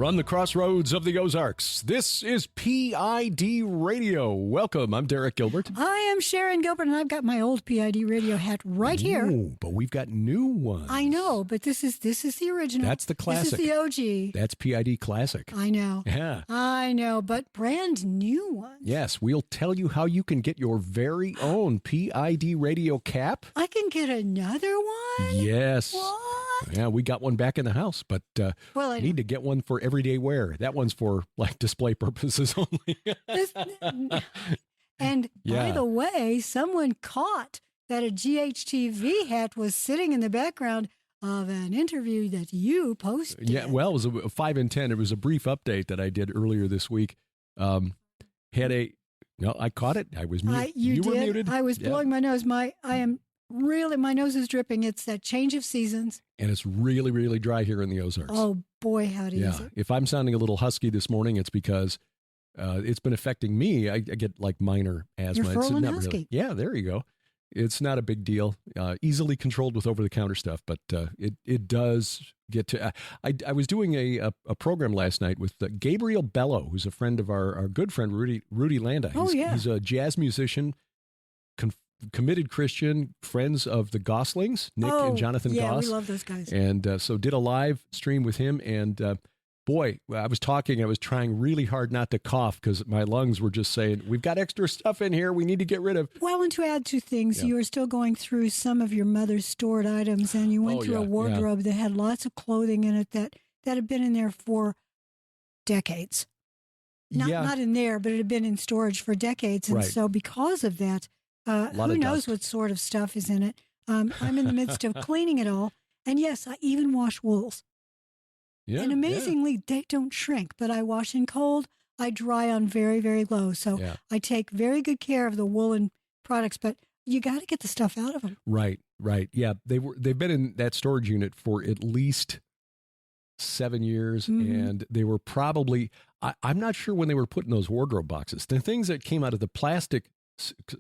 From the crossroads of the Ozarks, this is PID Radio. Welcome. I'm Derek Gilbert. I am Sharon Gilbert, and I've got my old PID radio hat right here. Ooh, but we've got new ones. I know, but this is the original. That's the classic. This is the OG. That's PID Classic. I know. Yeah. I know, but brand new ones. Yes, we'll tell you how you can get your very own PID Radio cap. I can get another one? Yes. What? Yeah, we got one back in the house, but I need to get one for everyday wear. That one's for like display purposes only. By the way, someone caught that a GHTV hat was sitting in the background of an interview that you posted. Yeah, well, it was a 5 in 10. It was a brief update that I did earlier this week. I caught it. I was muted. You were muted. I was blowing my nose. My nose is dripping. It's that change of seasons. And it's really, really dry here in the Ozarks. Oh, boy, howdy is it. If I'm sounding a little husky this morning, it's because it's been affecting me. I get like minor asthma. You're full and not husky. Really, yeah, there you go. It's not a big deal. Easily controlled with over-the-counter stuff, but it does get to... I was doing a program last night with Gabriel Bello, who's a friend of our good friend Rudy Landa. He's a jazz musician, committed Christian, friends of the Goslings, Nick and Jonathan Goss. Yeah, we love those guys. And so did a live stream with him. And boy, I was trying really hard not to cough because my lungs were just saying, we've got extra stuff in here we need to get rid of. Well, and to add to things, you are still going through some of your mother's stored items, and you went through a wardrobe that had lots of clothing in it that had been in there for decades. Not in there, but it had been in storage for decades. And so because of that, who knows what sort of stuff is in it. I'm in the midst of cleaning it all. And yes, I even wash wools. Yeah, and amazingly, they don't shrink, but I wash in cold. I dry on very, very low. So I take very good care of the woolen products, but you got to get the stuff out of them. Right. Yeah, they've been in that storage unit for at least 7 years, and they were probably, I'm not sure when they were put in those wardrobe boxes. The things that came out of the plastic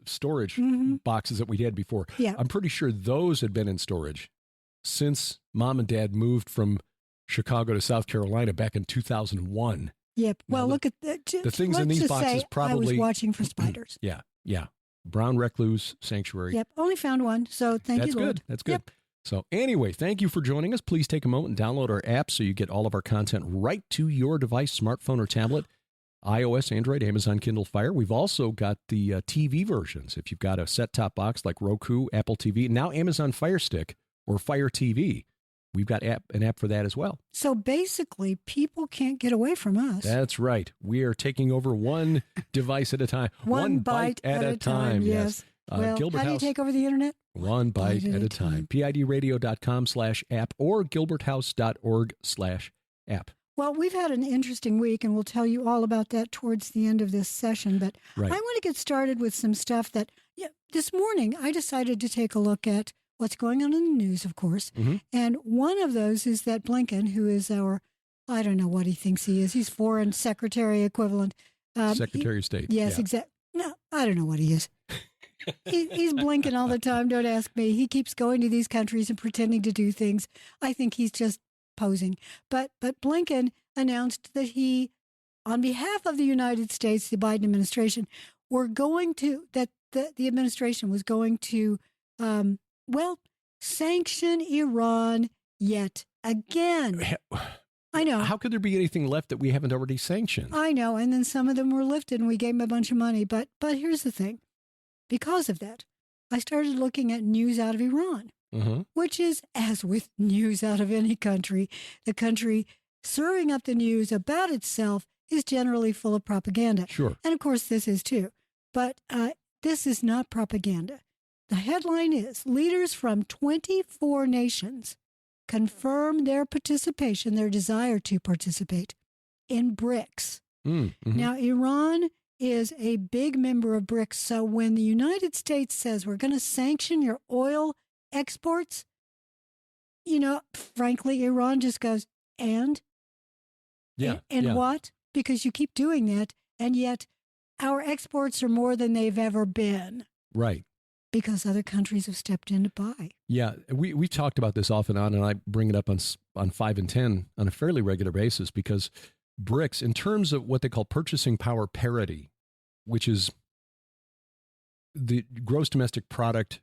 storage boxes that we had before. Yeah. I'm pretty sure those had been in storage since Mom and Dad moved from Chicago to South Carolina back in 2001. Yep. Well, look at the things in these boxes. Probably I was watching for spiders. Yeah. Brown recluse sanctuary. Yep. Only found one. So thank you, Lord. That's good. Yep. So anyway, thank you for joining us. Please take a moment and download our app so you get all of our content right to your device, smartphone or tablet. iOS, Android, Amazon Kindle Fire. We've also got the TV versions. If you've got a set-top box like Roku, Apple TV, now Amazon Fire Stick or Fire TV, we've got an app for that as well. So basically, people can't get away from us. That's right. We are taking over one device at a time. One bite at a time. Yes. Well, Gilbert how do you take over the internet? One bite at a time. PIDradio.com/app or gilberthouse.org/app. Well, we've had an interesting week, and we'll tell you all about that towards the end of this session. But I want to get started with some stuff that, this morning I decided to take a look at what's going on in the news, of course. And one of those is that Blinken, who is our, I don't know what he thinks he is. He's foreign secretary equivalent. Secretary of State. Yes, exactly. No, I don't know what he is. He's blinking all the time. Don't ask me. He keeps going to these countries and pretending to do things. I think he's just posing. But Blinken announced that he, on behalf of the United States, the Biden administration, the administration was going to, sanction Iran yet again. I know. How could there be anything left that we haven't already sanctioned? I know. And then some of them were lifted and we gave them a bunch of money. But here's the thing. Because of that, I started looking at news out of Iran, which is, as with news out of any country, the country serving up the news about itself is generally full of propaganda. Sure. And of course, this is too. But this is not propaganda. The headline is, leaders from 24 nations confirm their desire to participate in BRICS. Now, Iran is a big member of BRICS. So when the United States says we're going to sanction your oil exports, frankly, Iran just goes, and? Yeah. And what? Because you keep doing that, and yet our exports are more than they've ever been. Right. Because other countries have stepped in to buy. Yeah, we talked about this off and on, and I bring it up on 5 and 10 on a fairly regular basis because BRICS, in terms of what they call purchasing power parity, which is the gross domestic product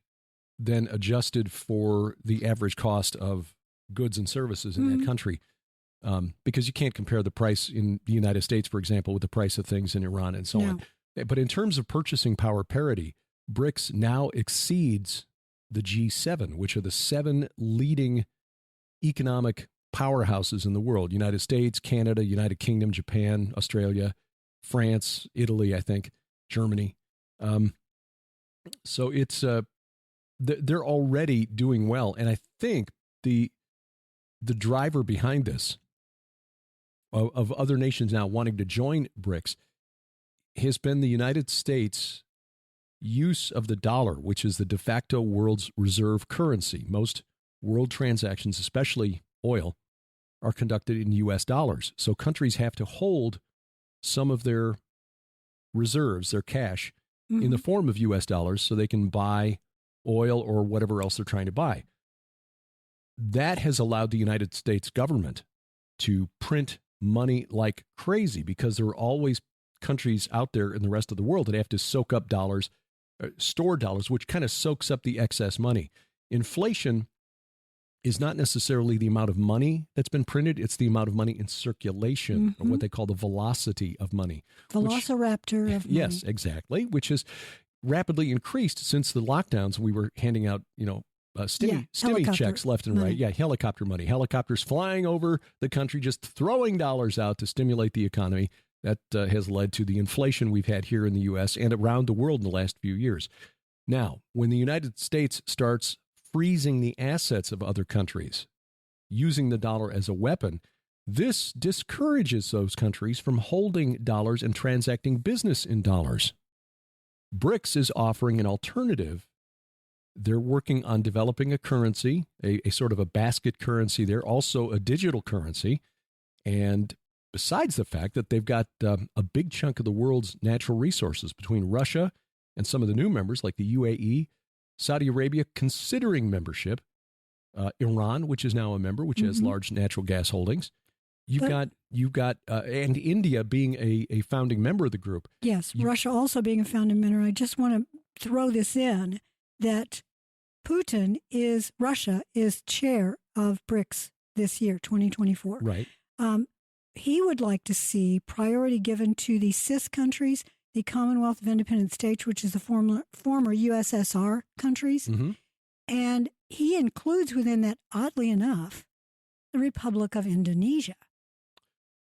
then adjusted for the average cost of goods and services in that country, because you can't compare the price in the United States, for example, with the price of things in Iran and so on. But in terms of purchasing power parity, BRICS now exceeds the G7, which are the 7 leading economic powerhouses in the world: United States, Canada, United Kingdom, Japan, Australia, France, Italy, I think, Germany. So it's they're already doing well. And I think the driver behind this of other nations now wanting to join BRICS has been the United States' use of the dollar, which is the de facto world's reserve currency. Most world transactions, especially oil, are conducted in U.S. dollars. So countries have to hold some of their reserves, their cash, in the form of U.S. dollars so they can buy oil or whatever else they're trying to buy. That has allowed the United States government to print money like crazy because there are always countries out there in the rest of the world that have to soak up dollars, store dollars, which kind of soaks up the excess money. Inflation is not necessarily the amount of money that's been printed. It's the amount of money in circulation, or what they call the velocity of money. Velociraptor of money. Yes, exactly, which has rapidly increased since the lockdowns. We were handing out, stimmy checks left and right. Yeah, helicopter money. Helicopters flying over the country, just throwing dollars out to stimulate the economy. That has led to the inflation we've had here in the U.S. and around the world in the last few years. Now, when the United States starts freezing the assets of other countries, using the dollar as a weapon, this discourages those countries from holding dollars and transacting business in dollars. BRICS is offering an alternative. They're working on developing a currency, a sort of a basket currency there, also a digital currency. And besides the fact that they've got a big chunk of the world's natural resources between Russia and some of the new members like the UAE, Saudi Arabia considering membership, Iran, which is now a member, which has large natural gas holdings. You've got and India being a founding member of the group. Yes, Russia also being a founding member. I just want to throw this in that Russia is chair of BRICS this year, 2024. Right. He would like to see priority given to the CIS countries, the Commonwealth of Independent States, which is the former USSR countries. And he includes within that, oddly enough, the Republic of Indonesia,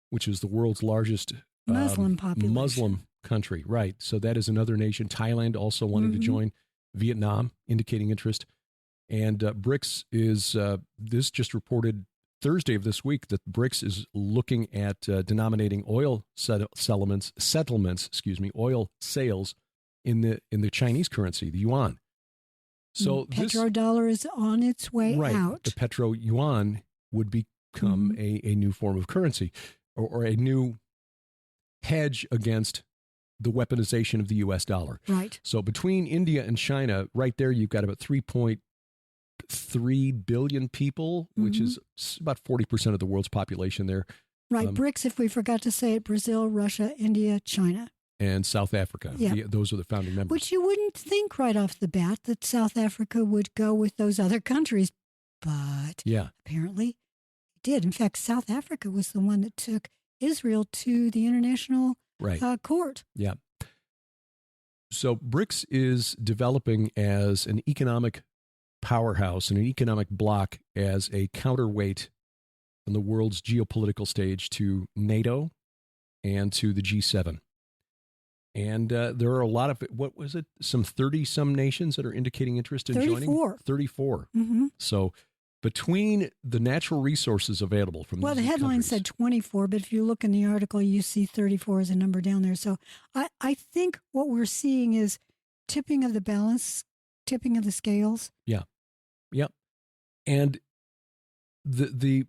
which is the world's largest Muslim population. Muslim country. Right. So that is another nation. Thailand also wanting to join. Vietnam indicating interest. And BRICS is, this just reported Thursday of this week that BRICS is looking at denominating oil settlements, oil sales in the Chinese currency, the yuan. So petrodollar is on its way out. The petro yuan would become a new form of currency or a new hedge against the weaponization of the U.S. dollar. Right. So between India and China, right there, you've got about 3.3 billion people, which is about 40% of the world's population there. Right. BRICS, if we forgot to say it, Brazil, Russia, India, China. And South Africa. Yeah. Those are the founding members. Which you wouldn't think right off the bat that South Africa would go with those other countries. But apparently it did. In fact, South Africa was the one that took Israel to the international court. Yeah. So BRICS is developing as an economic powerhouse and an economic bloc as a counterweight on the world's geopolitical stage to NATO and to the G7. And there are a lot of, what was it, some 30-some nations that are indicating interest in joining? 34. So between the natural resources available from the headline said 24, but if you look in the article, you see 34 as a number down there. So I think what we're seeing is tipping of the balance, tipping of the scales. Yeah. Yep. And the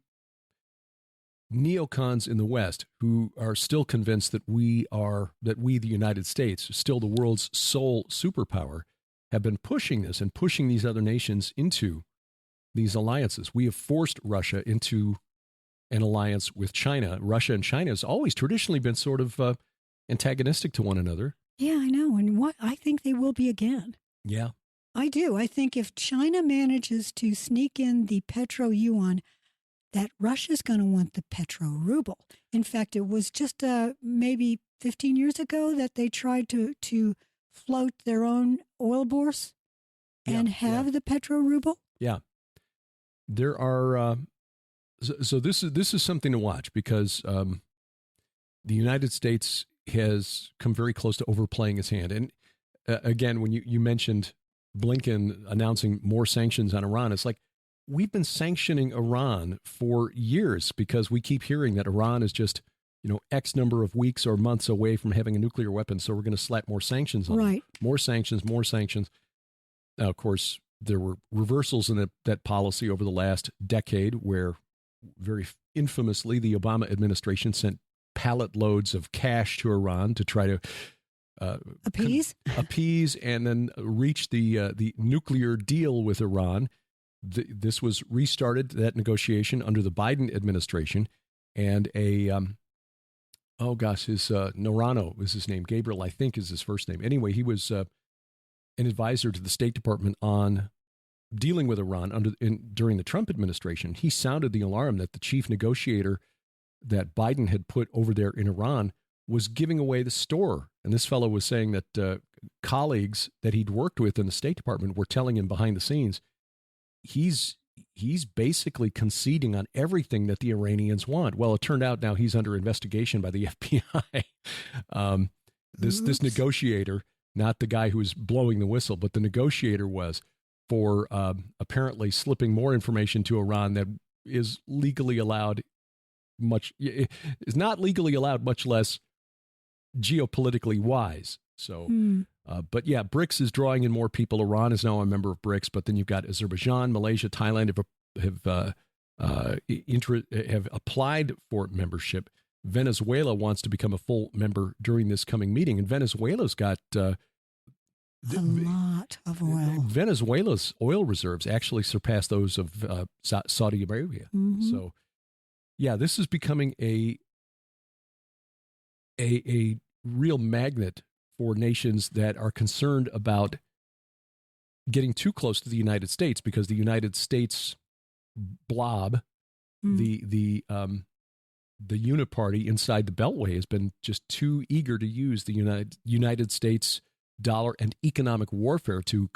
neocons in the West who are still convinced that we, the United States, is still the world's sole superpower, have been pushing this and pushing these other nations into these alliances. We have forced Russia into an alliance with China. Russia and China has always traditionally been sort of antagonistic to one another. Yeah, I know. And what I think they will be again. Yeah. I do. I think if China manages to sneak in the petro-yuan, that Russia's going to want the petro-ruble. In fact, it was just maybe 15 years ago that they tried to float their own oil bourse and have the petro-ruble. Yeah. There are... So this is something to watch because the United States has come very close to overplaying its hand. And again, when you mentioned Blinken announcing more sanctions on Iran, it's like we've been sanctioning Iran for years because we keep hearing that Iran is just, X number of weeks or months away from having a nuclear weapon. So we're going to slap more sanctions on them. More sanctions, more sanctions. Now, of course, there were reversals in that policy over the last decade where very infamously the Obama administration sent pallet loads of cash to Iran to try to appease and then reach the nuclear deal with Iran. This was restarted, that negotiation, under the Biden administration, and Norano is his name. Gabriel, I think, is his first name. Anyway, he was an advisor to the State Department on dealing with Iran during the Trump administration. He sounded the alarm that the chief negotiator that Biden had put over there in Iran was giving away the store. And this fellow was saying that colleagues that he'd worked with in the State Department were telling him behind the scenes, he's basically conceding on everything that the Iranians want. Well, it turned out now he's under investigation by the FBI. This negotiator, not the guy who was blowing the whistle, but the negotiator was, for apparently slipping more information to Iran that is legally allowed, is not legally allowed, much less geopolitically wise. So, but yeah, BRICS is drawing in more people. Iran is now a member of BRICS, but then you've got Azerbaijan, Malaysia, Thailand have applied for membership. Venezuela wants to become a full member during this coming meeting, and Venezuela's got a lot of oil. Venezuela's oil reserves actually surpass those of Saudi Arabia. Mm-hmm. So, yeah, this is becoming a real magnet for nations that are concerned about getting too close to the United States, because the United States blob, the uniparty inside the Beltway, has been just too eager to use the United States dollar and economic warfare to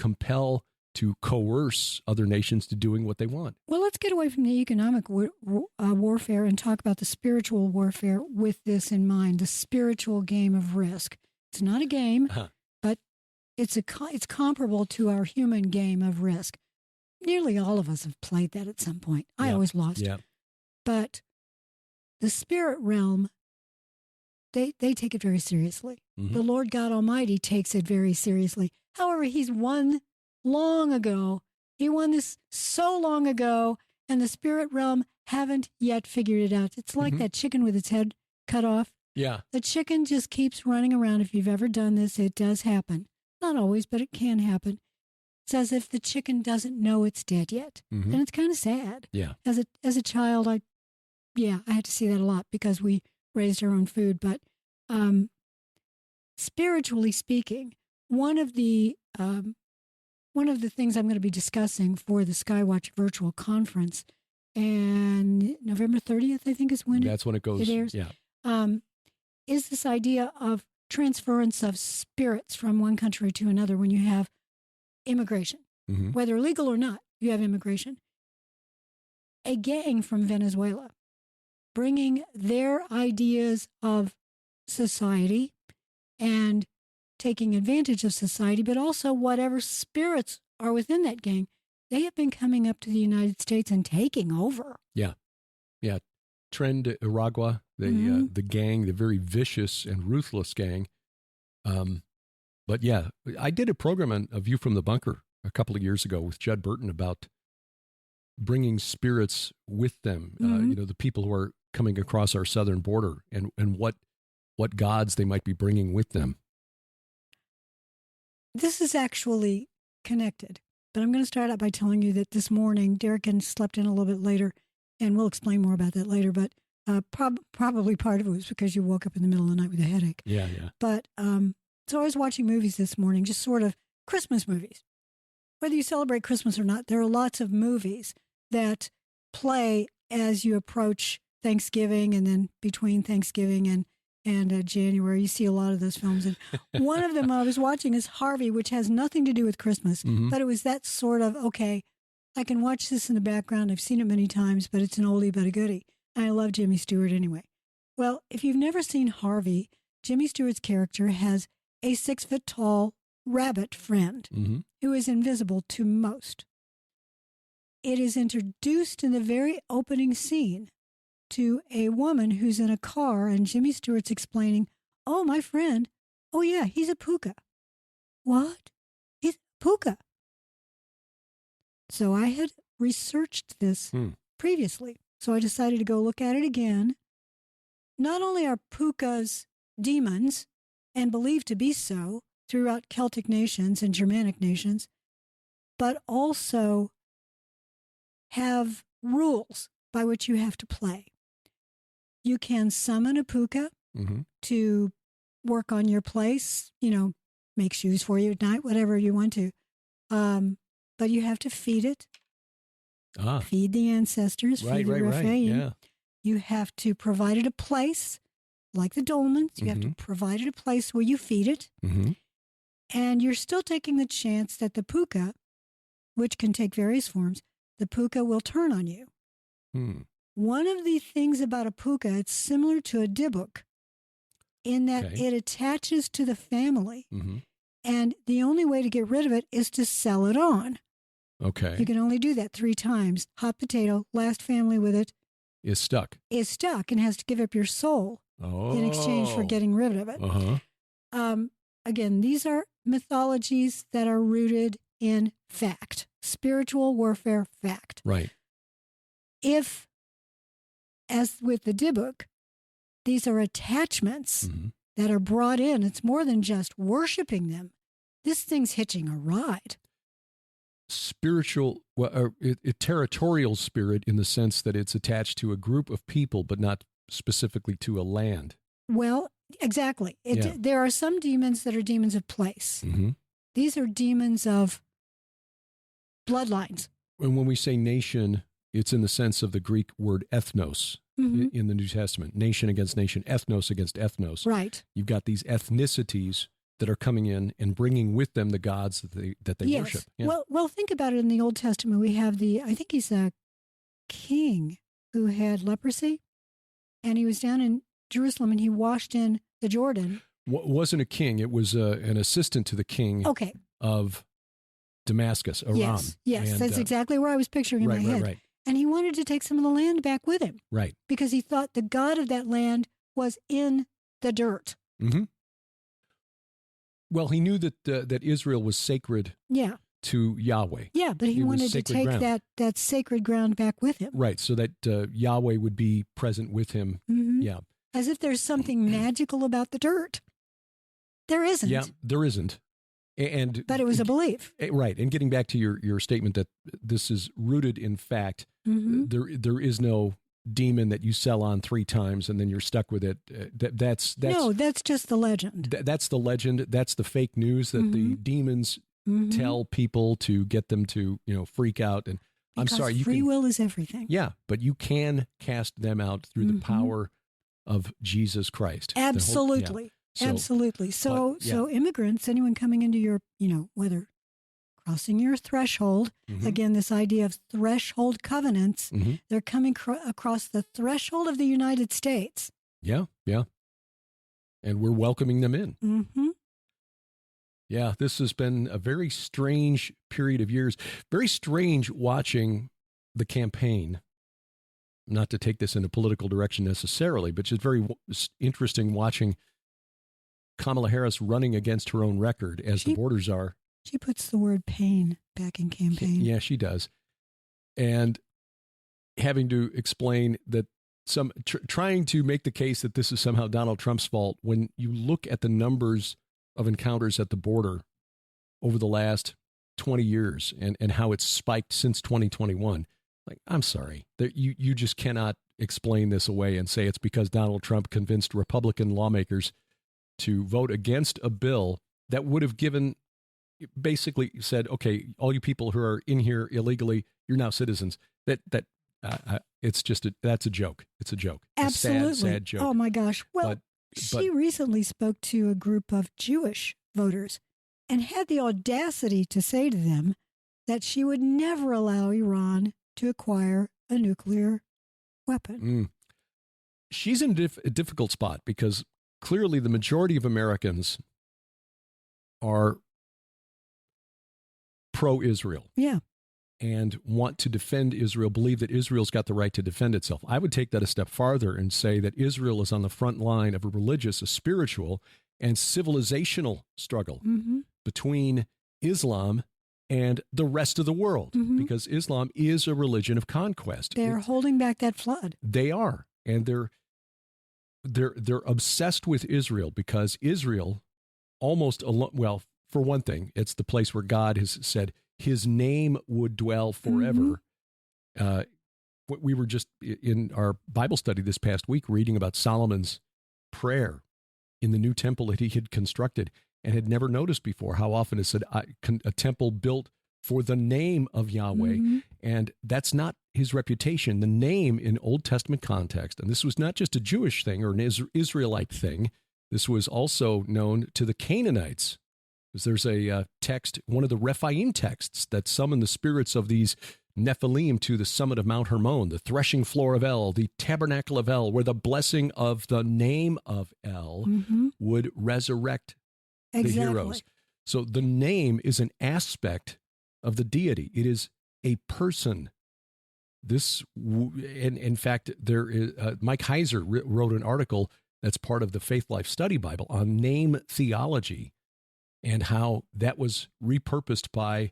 coerce other nations to doing what they want. Well, let's get away from the economic warfare and talk about the spiritual warfare with this in mind, the spiritual game of Risk. It's not a game, but it's comparable to our human game of Risk. Nearly all of us have played that at some point. I always lost. Yeah. But the spirit realm, they take it very seriously. Mm-hmm. The Lord God Almighty takes it very seriously. However, he's won long ago. He won this so long ago, and the spirit realm haven't yet figured it out. It's like that chicken with its head cut off. Yeah. The chicken just keeps running around. If you've ever done this, it does happen. Not always, but it can happen. It's as if the chicken doesn't know it's dead yet. Mm-hmm. And it's kind of sad. Yeah. As a child, I had to see that a lot because we raised our own food. But spiritually speaking, one of the things I'm going to be discussing for the Skywatch virtual conference, and November 30th, I think is when that's when it goes. It airs. Yeah. Is this idea of transference of spirits from one country to another when you have immigration, whether legal or not, you have immigration. A gang from Venezuela bringing their ideas of society and taking advantage of society, but also whatever spirits are within that gang, they have been coming up to the United States and taking over. Yeah. Yeah. Tren de Aragua, the gang, the very vicious and ruthless gang. But yeah, I did a program on A View from the Bunker a couple of years ago with Judd Burton about bringing spirits with them, the people who are coming across our southern border and what gods they might be bringing with them. This is actually connected. But I'm going to start out by telling you that this morning, Derek slept in a little bit later, and we'll explain more about that later. But probably part of it was because you woke up in the middle of the night with a headache. Yeah. But so I was watching movies this morning, just sort of Christmas movies. Whether you celebrate Christmas or not, there are lots of movies that play as you approach Thanksgiving, and then between Thanksgiving and January, you see a lot of those films. And one of them I was watching is Harvey, which has nothing to do with Christmas, but it was that sort of, okay, I can watch this in the background. I've seen it many times, but it's an oldie but a goodie. And I love Jimmy Stewart anyway. Well, if you've never seen Harvey, Jimmy Stewart's character has a 6-foot-tall rabbit friend who is invisible to most. It is introduced in the very opening scene to a woman who's in a car, and Jimmy Stewart's explaining, oh, my friend, oh, yeah, he's a puka. What? He's a puka. So I had researched this previously, so I decided to go look at it again. Not only are pukas demons, and believed to be so throughout Celtic nations and Germanic nations, but also have rules by which you have to play. You can summon a puka to work on your place, make shoes for you at night, whatever you want to. But you have to feed it, feed the ancestors, feed the Rephaim. Yeah. You have to provide it a place, like the dolmens. You have to provide it a place where you feed it. And you're still taking the chance that the puka, which can take various forms, the puka will turn on you. One of the things about a puka, it's similar to a dibuk in that it attaches to the family. And the only way to get rid of it is to sell it on. Okay. You can only do that 3 times. Hot potato, last family with it. Is stuck and has to give up your soul in exchange for getting rid of it. Again, these are mythologies that are rooted in fact, spiritual warfare fact. Right. If, as with the dibuk, these are attachments that are brought in, it's more than just worshiping them. This thing's hitching a ride. Spiritual, territorial spirit in the sense that it's attached to a group of people, but not specifically to a land. Well, exactly. There are some demons that are demons of place. These are demons of bloodlines. And when we say nation, it's in the sense of the Greek word ethnos in the New Testament. Nation against nation, ethnos against ethnos. Right. You've got these ethnicities that are coming in and bringing with them the gods that they worship. Yeah. Well, think about it. In the Old Testament, we have I think he's a king who had leprosy, and he was down in Jerusalem, and he washed in the Jordan. Wasn't a king. It was an assistant to the king of Damascus, Aram. Yes, and that's exactly where I was picturing in my head. Right. And he wanted to take some of the land back with him. Right. Because he thought the God of that land was in the dirt. Well, he knew that Israel was sacred to Yahweh. Yeah, but he wanted to take that sacred ground back with him. Right, so that Yahweh would be present with him. Yeah. As if there's something magical about the dirt. There isn't. Yeah, there isn't. But it was a belief. Right, and getting back to your statement that this is rooted in fact, there is no demon that you sell on 3 times and then you're stuck with it. That's just the legend. That's the legend. That's the fake news that the demons tell people to get them to freak out. And because I'm sorry, free will is everything. Yeah, but you can cast them out through the power of Jesus Christ. Absolutely. Absolutely. So immigrants, anyone coming into your, whether crossing your threshold, again, this idea of threshold covenants, they're coming across the threshold of the United States. Yeah. And we're welcoming them in. Yeah, this has been a very strange period of years. Very strange watching the campaign. Not to take this in a political direction necessarily, but just very interesting watching Kamala Harris running against her own record as the borders are. She puts the word pain back in campaign. Yeah, she does. And having to explain that trying to make the case that this is somehow Donald Trump's fault when you look at the numbers of encounters at the border over the last 20 years and how it's spiked since 2021. Like, I'm sorry. You just cannot explain this away and say it's because Donald Trump convinced Republican lawmakers to vote against a bill that would have basically said, okay, all you people who are in here illegally, you're now citizens. It's just that's a joke. It's a joke. Absolutely. A sad joke. Oh my gosh. Well, she recently spoke to a group of Jewish voters and had the audacity to say to them that she would never allow Iran to acquire a nuclear weapon. She's in a difficult spot because clearly the majority of Americans are pro-Israel. Yeah. And want to defend Israel, believe that Israel's got the right to defend itself. I would take that a step farther and say that Israel is on the front line of a religious, a spiritual, and civilizational struggle between Islam and the rest of the world, because Islam is a religion of conquest. They're holding back that flood. They are, and they're obsessed with Israel because Israel almost alone. Well, for one thing, it's the place where God has said His name would dwell forever. We were just in our Bible study this past week reading about Solomon's prayer in the new temple that he had constructed and had never noticed before how often it said a temple built for the name of Yahweh. And that's not his reputation. The name in Old Testament context, and this was not just a Jewish thing or an Israelite thing, this was also known to the Canaanites. There's a text, one of the Rephaim texts, that summon the spirits of these Nephilim to the summit of Mount Hermon, the threshing floor of El, the tabernacle of El, where the blessing of the name of El would resurrect the heroes. So the name is an aspect of the deity. It is a person. In fact, there is Mike Heiser wrote an article that's part of the Faith Life Study Bible on name theology, and how that was repurposed by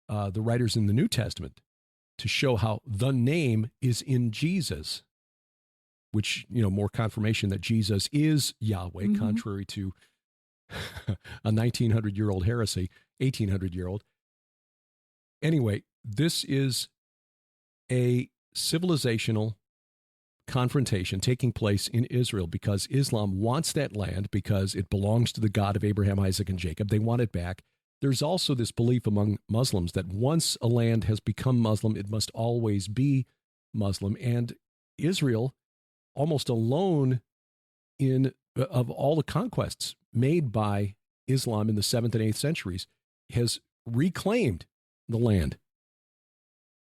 the writers in the New Testament to show how the name is in Jesus, which, more confirmation that Jesus is Yahweh, contrary to a 1900-year-old heresy, 1800-year-old. Anyway, this is a civilizational confrontation taking place in Israel because Islam wants that land because it belongs to the God of Abraham, Isaac, and Jacob. They want it back. There's also this belief among Muslims that once a land has become Muslim, it must always be Muslim. And Israel, almost alone of all the conquests made by Islam in the 7th and 8th centuries, has reclaimed the land.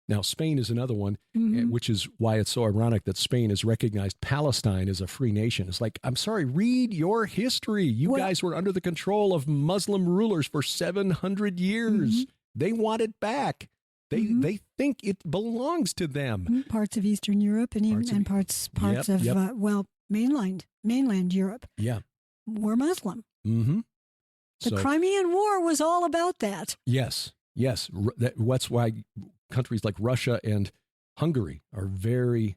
Now, Spain is another one, which is why it's so ironic that Spain has recognized Palestine as a free nation. It's like, I'm sorry, read your history. You guys were under the control of Muslim rulers for 700 years. They want it back. They think it belongs to them. Parts of Eastern Europe and parts of mainland Europe. Yeah, were Muslim. The Crimean War was all about that. Yes. That's why countries like Russia and Hungary are very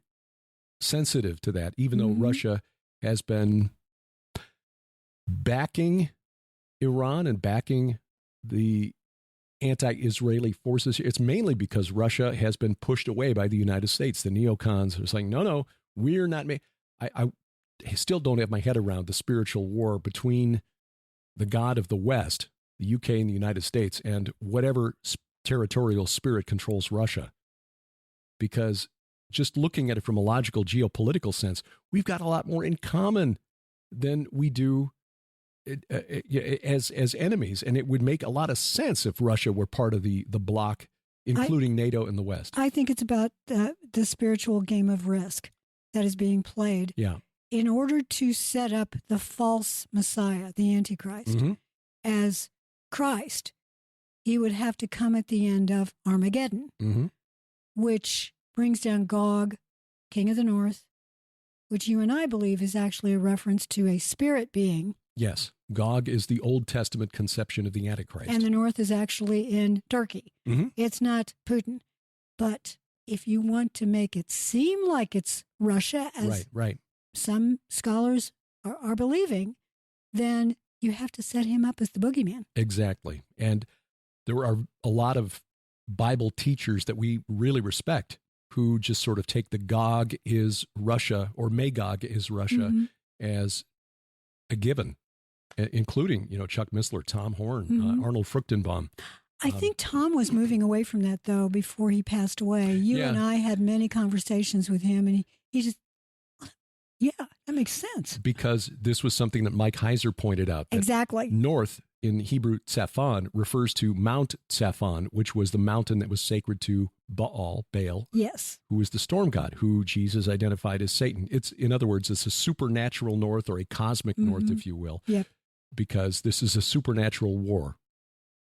sensitive to that, even though Russia has been backing Iran and backing the anti-Israeli forces. It's mainly because Russia has been pushed away by the United States. The neocons are saying, no, we're not. I still don't have my head around the spiritual war between the God of the West, the UK and the United States, and whatever territorial spirit controls Russia. Because just looking at it from a logical geopolitical sense, we've got a lot more in common than we do as enemies. And it would make a lot of sense if Russia were part of the bloc, including NATO and the West. I think it's about the spiritual game of risk that is being played. Yeah. In order to set up the false Messiah, the Antichrist, as Christ, he would have to come at the end of Armageddon, which brings down Gog, king of the north, which you and I believe is actually a reference to a spirit being. Yes. Gog is the Old Testament conception of the Antichrist. And the north is actually in Turkey. It's not Putin. But if you want to make it seem like it's Russia, as some scholars are believing, then you have to set him up as the boogeyman. Exactly. And there are a lot of Bible teachers that we really respect who just sort of take the Gog is Russia or Magog is Russia as a given, including, Chuck Missler, Tom Horn, Arnold Fruchtenbaum. I think Tom was moving away from that, though, before he passed away. You and I had many conversations with him, and he just, that makes sense. Because this was something that Mike Heiser pointed out. Exactly. North in Hebrew, Tzaphon, refers to Mount Tzaphon, which was the mountain that was sacred to Baal, yes, who was the storm god, who Jesus identified as Satan. In other words, it's a supernatural north or a cosmic north, if you will, because this is a supernatural war.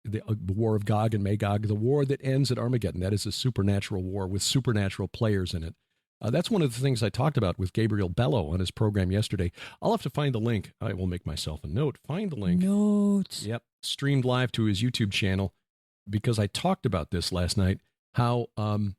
The war of Gog and Magog, the war that ends at Armageddon. That is a supernatural war with supernatural players in it. That's one of the things I talked about with Gabriel Bello on his program yesterday. I'll have to find the link. I will make myself a note. Find the link. Notes. Yep. Streamed live to his YouTube channel, because I talked about this last night, how the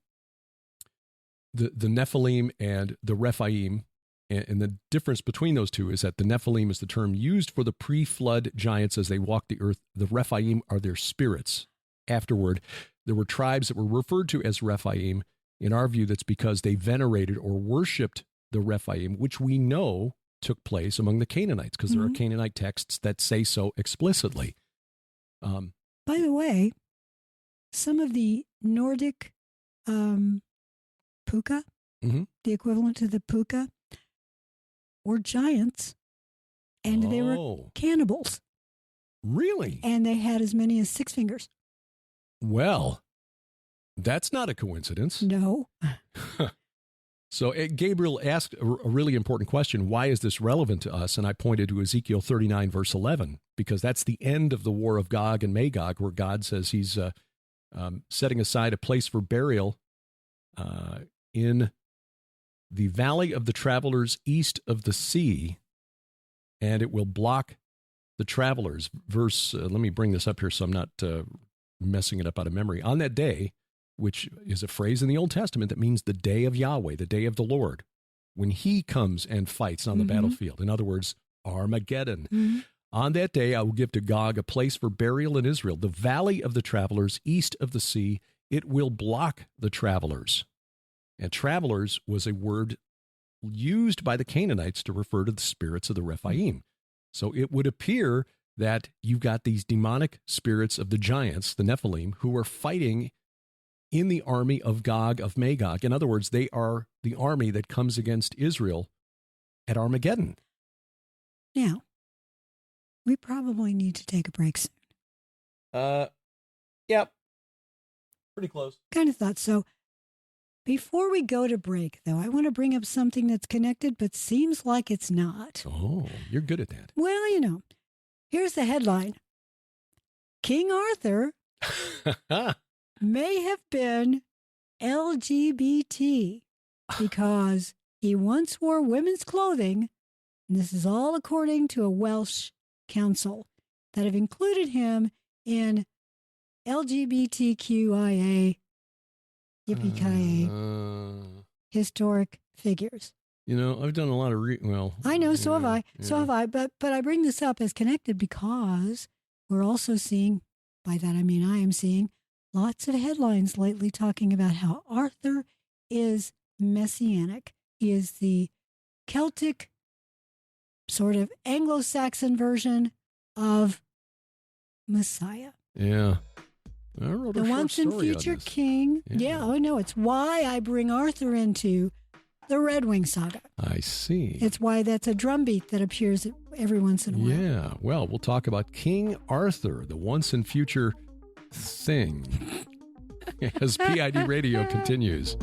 Nephilim and the Rephaim, and the difference between those two is that the Nephilim is the term used for the pre-flood giants as they walked the earth. The Rephaim are their spirits. Afterward, there were tribes that were referred to as Rephaim. In our view, that's because they venerated or worshipped the Rephaim, which we know took place among the Canaanites, because there are Canaanite texts that say so explicitly. By the way, some of the Nordic puka, the equivalent to the puka, were giants, and they were cannibals. Really? And they had as many as 6 fingers. Well, that's not a coincidence. No. So Gabriel asked a really important question. Why is this relevant to us? And I pointed to Ezekiel 39, verse 11, because that's the end of the war of Gog and Magog, where God says he's setting aside a place for burial in the valley of the travelers east of the sea, and it will block the travelers. Verse, let me bring this up here so I'm not messing it up out of memory. On that day, which is a phrase in the Old Testament that means the day of Yahweh, the day of the Lord, when he comes and fights on the battlefield. In other words, Armageddon. On that day, I will give to Gog a place for burial in Israel, the valley of the travelers east of the sea. It will block the travelers. And travelers was a word used by the Canaanites to refer to the spirits of the Rephaim. So it would appear that you've got these demonic spirits of the giants, the Nephilim, who are fighting in the army of Gog, of Magog. In other words, they are the army that comes against Israel at Armageddon. Now, we probably need to take a break soon. Yep. Pretty close. Kind of thought so. Before we go to break, though, I want to bring up something that's connected, but seems like it's not. Oh, you're good at that. Well, here's the headline. King Arthur may have been LGBT because he once wore women's clothing, and this is all according to a Welsh council that have included him in LGBTQIA yippee-ki-yay historic figures. I've done a lot of I know, so have I. So have I. But I bring this up as connected because we're also seeing, by that I mean I am seeing, lots of headlines lately talking about how Arthur is messianic. He is the Celtic, sort of Anglo-Saxon version of Messiah. Yeah. I wrote the once and future king. Yeah, I know. It's why I bring Arthur into the Red Wing saga. I see. It's why that's a drumbeat that appears every once in a while. Yeah. Well, we'll talk about King Arthur, the once and future thing, as PID Radio continues.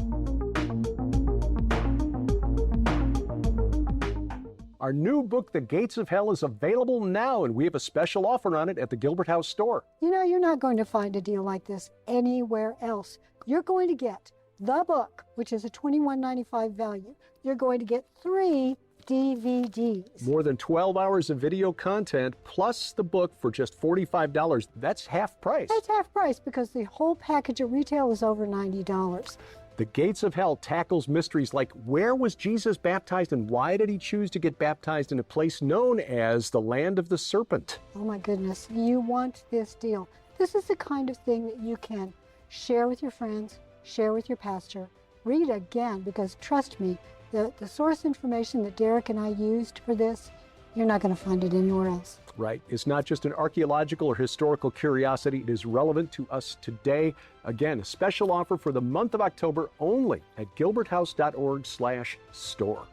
Our new book, The Gates of Hell, is available now, and we have a special offer on it at the Gilbert House store. You're not going to find a deal like this anywhere else. You're going to get the book, which is a $21.95 value. You're going to get 3 DVDs. More than 12 hours of video content, plus the book for just $45. That's half price. That's half price because the whole package at retail is over $90. The Gates of Hell tackles mysteries like where was Jesus baptized and why did he choose to get baptized in a place known as the Land of the Serpent? Oh my goodness, you want this deal. This is the kind of thing that you can share with your friends, share with your pastor, read again, because trust me, the source information that Derek and I used for this, you're not going to find it anywhere else. Right. It's not just an archaeological or historical curiosity. It is relevant to us today. Again, a special offer for the month of October only at gilberthouse.org/store.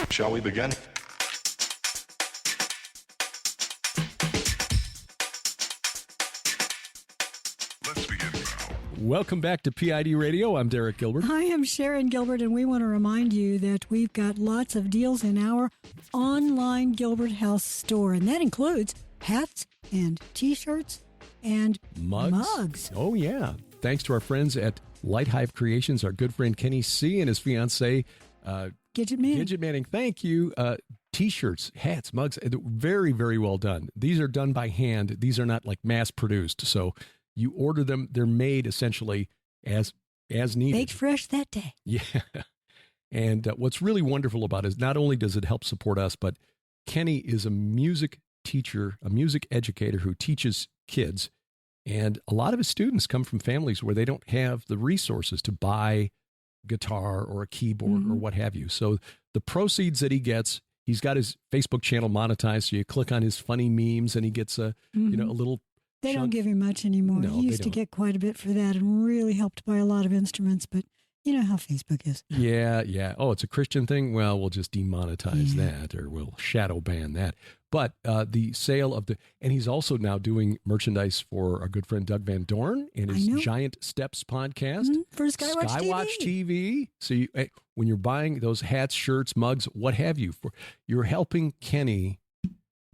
Shall we begin? Let's begin now. Welcome back to PID Radio. I'm Derek Gilbert. I am Sharon Gilbert, and we want to remind you that we've got lots of deals in our online Gilbert House store, and that includes hats and T-shirts and mugs. Oh, yeah. Thanks to our friends at Light Hive Creations, our good friend Kenny C. and his fiancée, Gidget Manning. Thank you. T-shirts, hats, mugs, very, very well done. These are done by hand. These are not like mass-produced, so you order them. They're made essentially as needed. Baked fresh that day. Yeah. And what's really wonderful about it is not only does it help support us, but Kenny is a music teacher, a music educator who teaches kids. And a lot of his students come from families where they don't have the resources to buy guitar or a keyboard or what have you. So the proceeds that he gets, he's got his Facebook channel monetized. So you click on his funny memes and he gets a little. They don't give him much anymore. No, he used to get quite a bit for that and really helped buy a lot of instruments, but you know how Facebook is. Yeah. Oh, it's a Christian thing? Well, we'll just demonetize that, or we'll shadow ban that. But the sale of and he's also now doing merchandise for our good friend Doug Van Dorn and his Giant Steps podcast. For Skywatch TV. So when you're buying those hats, shirts, mugs, what have you, you're helping Kenny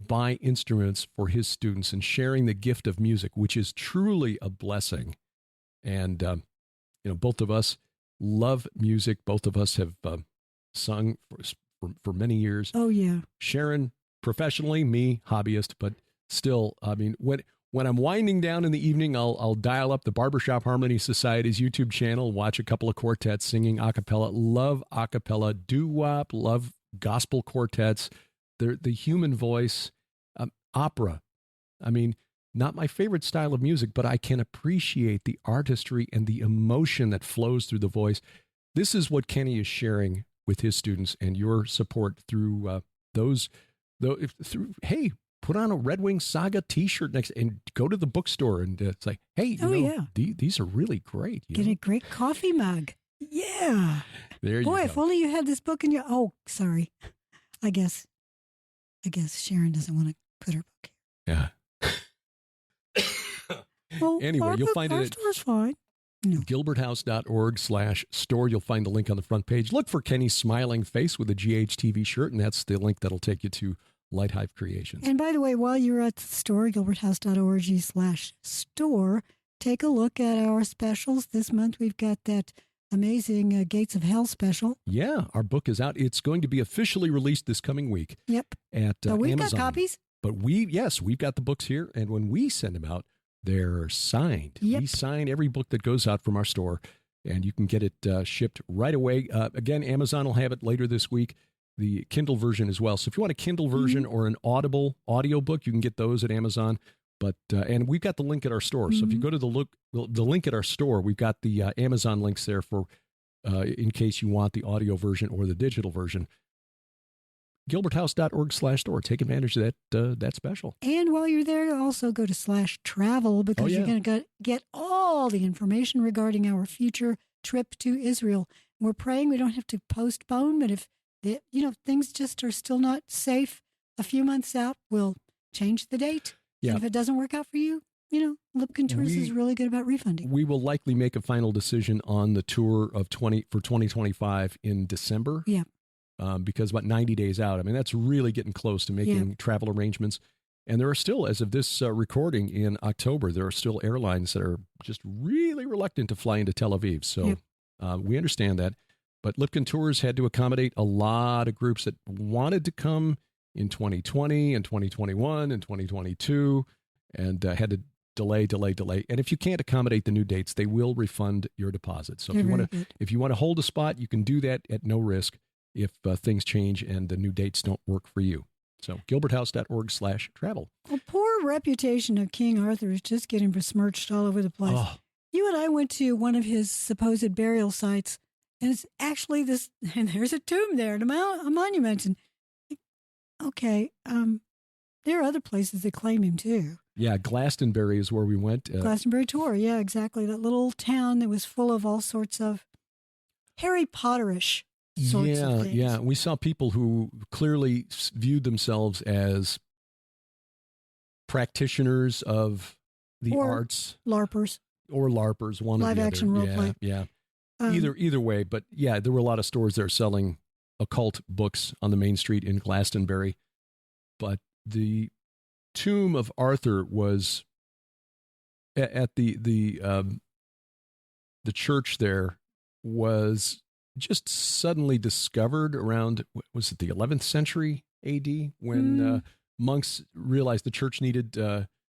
buy instruments for his students and sharing the gift of music, which is truly a blessing. And, both of us love music. Both of us have sung for many years. Oh, yeah. Sharon, professionally, me, hobbyist, but still, I mean, when I'm winding down in the evening, I'll dial up the Barbershop Harmony Society's YouTube channel, watch a couple of quartets singing a cappella. Love a cappella, doo-wop, love gospel quartets. The human voice, opera. I mean, not my favorite style of music, but I can appreciate the artistry and the emotion that flows through the voice. This is what Kenny is sharing with his students, and your support through hey, put on a Red Wing Saga T-shirt next, and go to the bookstore and it's like, hey, these are really great. Get a great coffee mug. Yeah. There you go. Boy, if only you had this book in your. Oh, sorry. I guess Sharon doesn't want to put her book here. Yeah. Well, anyway, you'll find it at fine. No. gilberthouse.org/store. You'll find the link on the front page. Look for Kenny's smiling face with a GHTV shirt, and that's the link that'll take you to Light Hive Creations. And by the way, while you're at the store, gilberthouse.org/store, take a look at our specials. This month we've got that amazing Gates of Hell special. Yeah, our book is out. It's going to be officially released this coming week. Yep. At we've Amazon. got copies. But we've got the books here, and when we send them out, they're signed. Yep. We sign every book that goes out from our store, and you can get it shipped right away. Again, Amazon will have it later this week, the Kindle version as well. So if you want a Kindle version or an Audible audiobook, you can get those at Amazon. But and we've got the link at our store. So if you go to the link at our store, we've got the Amazon links there for in case you want the audio version or the digital version. gilberthouse.org/store. Take advantage of that special. And while you're there, also go to /travel because you're going to get all the information regarding our future trip to Israel. We're praying we don't have to postpone, but if things just are still not safe a few months out, we'll change the date. Yeah. And if it doesn't work out for you, Lipkin Tours is really good about refunding. We will likely make a final decision on the tour of 2025 in December. Yeah. Because about 90 days out, I mean, that's really getting close to making travel arrangements. And there are still, as of this recording in October, there are still airlines that are just really reluctant to fly into Tel Aviv. So we understand that. But Lipkin Tours had to accommodate a lot of groups that wanted to come in 2020 and 2021 and 2022 and had to delay. And if you can't accommodate the new dates, they will refund your deposit. So if you want to hold a spot, you can do that at no risk if things change and the new dates don't work for you. So gilberthouse.org/travel. Well, poor reputation of King Arthur is just getting besmirched all over the place. Oh, You and I went to one of his supposed burial sites, and it's actually this, and there's a tomb there, and a monument. And okay, there are other places that claim him too. yeah. Glastonbury is where we went. Glastonbury Tor, yeah, exactly. That little town that was full of all sorts of Harry Potterish sorts of things. Yeah. We saw people who clearly viewed themselves as practitioners of the arts. LARPers. Or LARPers, one Live or the action other. role play. Yeah. Either way, but yeah, there were a lot of stores there selling occult books on the main street in Glastonbury. But the tomb of Arthur was at the church there was just suddenly discovered around, was it the 11th century AD when monks realized the church needed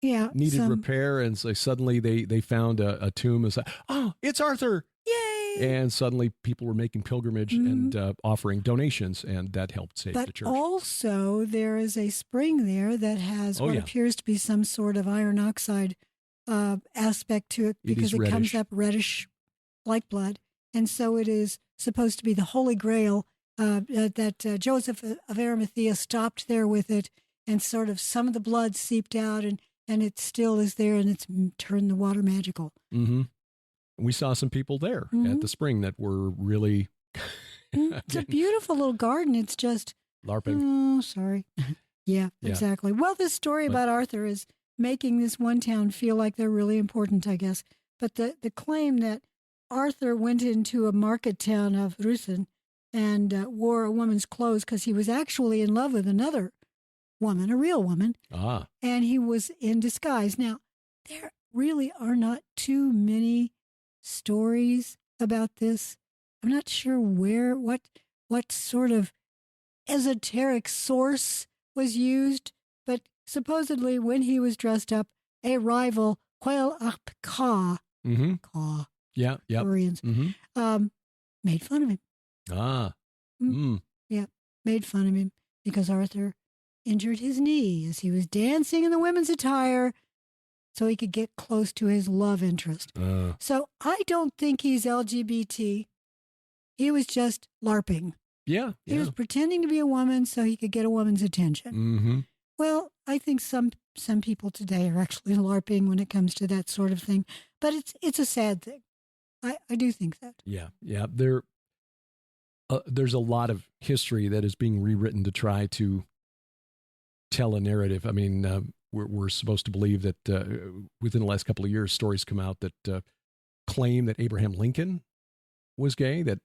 repair, and so suddenly they found a tomb. It's like, oh, it's Arthur! Yay! And suddenly people were making pilgrimage and offering donations, and that helped save the church. But also there is a spring there that has appears to be some sort of iron oxide aspect to it because it comes up reddish like blood. And so it is supposed to be the Holy Grail that Joseph of Arimathea stopped there with it, and sort of some of the blood seeped out, and it still is there, and it's turned the water magical. Mm-hmm. We saw some people there at the spring that were really... It's a beautiful little garden. It's just... LARPing. Oh, sorry. Yeah, exactly. Well, this story about Arthur is making this one town feel like they're really important, I guess. But the claim that Arthur went into a market town of Rusin and wore a woman's clothes because he was actually in love with another woman, a real woman, and he was in disguise. Now, there really are not too many stories about this. I'm not sure what sort of esoteric source was used, but supposedly when he was dressed up, a rival, Quail Ka, Koreans, made fun of him. Yeah, made fun of him because Arthur injured his knee as he was dancing in the women's attire so he could get close to his love interest. So I don't think he's LGBT. He was just LARPing. Yeah. He was pretending to be a woman so he could get a woman's attention. Mm-hmm. Well, I think some people today are actually LARPing when it comes to that sort of thing. But it's a sad thing. I do think that. Yeah. There's a lot of history that is being rewritten to try to tell a narrative. I mean, we're supposed to believe that within the last couple of years, stories come out that claim that Abraham Lincoln was gay. That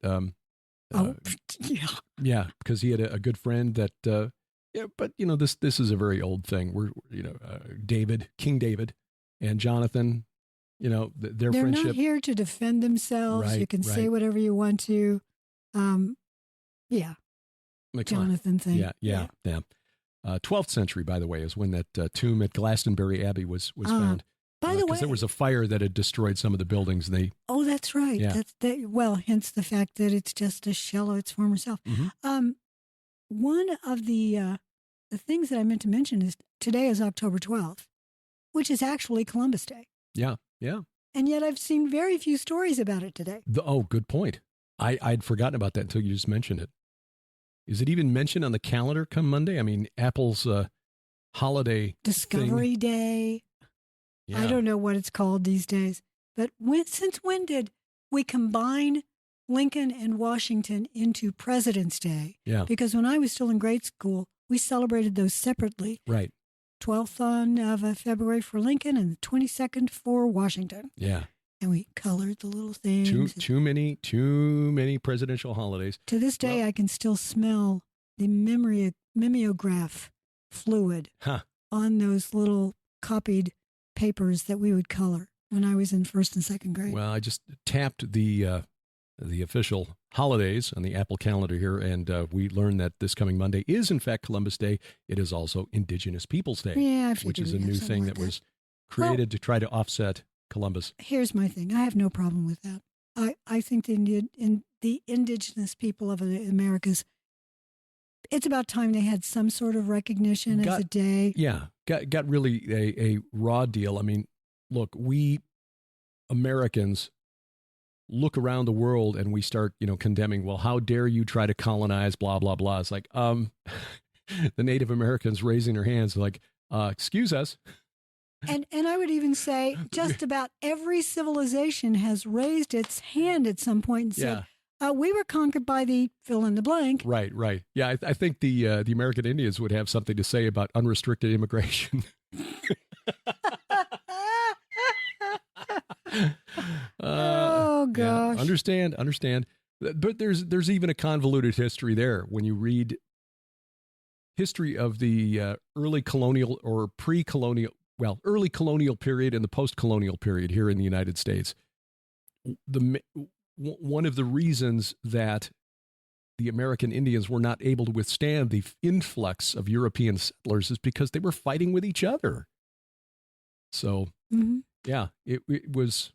because he had a good friend that. But this is a very old thing. We're King David, and Jonathan. They're friendship. Not here to defend themselves. Right, you can say whatever you want to. Jonathan thing. Yeah. 12th century, by the way, is when that tomb at Glastonbury Abbey was found. By the way, there was a fire that had destroyed some of the buildings. That's right. Yeah. Well, hence the fact that it's just a shell of its former self. Mm-hmm. One of the things that I meant to mention is today is October 12th, which is actually Columbus Day. Yeah. And yet I've seen very few stories about it today. Good point. I'd forgotten about that until you just mentioned it. Is it even mentioned on the calendar come Monday? I mean, Apple's holiday Discovery thing. Day. Yeah. I don't know what it's called these days. But since when did we combine Lincoln and Washington into President's Day? Yeah. Because when I was still in grade school, we celebrated those separately. Right. 12th of February for Lincoln and the 22nd for Washington. Yeah. And we colored the little things. Too many presidential holidays. To this day, I can still smell the mimeograph fluid on those little copied papers that we would color when I was in first and second grade. Well, I just tapped the official holidays on the Apple calendar here, and we learned that this coming Monday is, in fact, Columbus Day. It is also Indigenous Peoples Day, which is a new thing that was created to try to offset Columbus. Here's my thing. I have no problem with that. I think the indigenous people of the Americas it's about time they had some sort of recognition as a day. Yeah, got really a raw deal. I mean, look, we Americans look around the world and we start, condemning, well, how dare you try to colonize, blah, blah, blah. It's like, the Native Americans raising their hands like, excuse us. And I would even say just about every civilization has raised its hand at some point and said, we were conquered by the fill in the blank. Right. Yeah, I think the American Indians would have something to say about unrestricted immigration. Oh gosh. Yeah, understand. But there's even a convoluted history there when you read history of the early colonial or pre-colonial, early colonial period and the post-colonial period here in the United States. One of the reasons that the American Indians were not able to withstand the influx of European settlers is because they were fighting with each other. So, yeah, it was,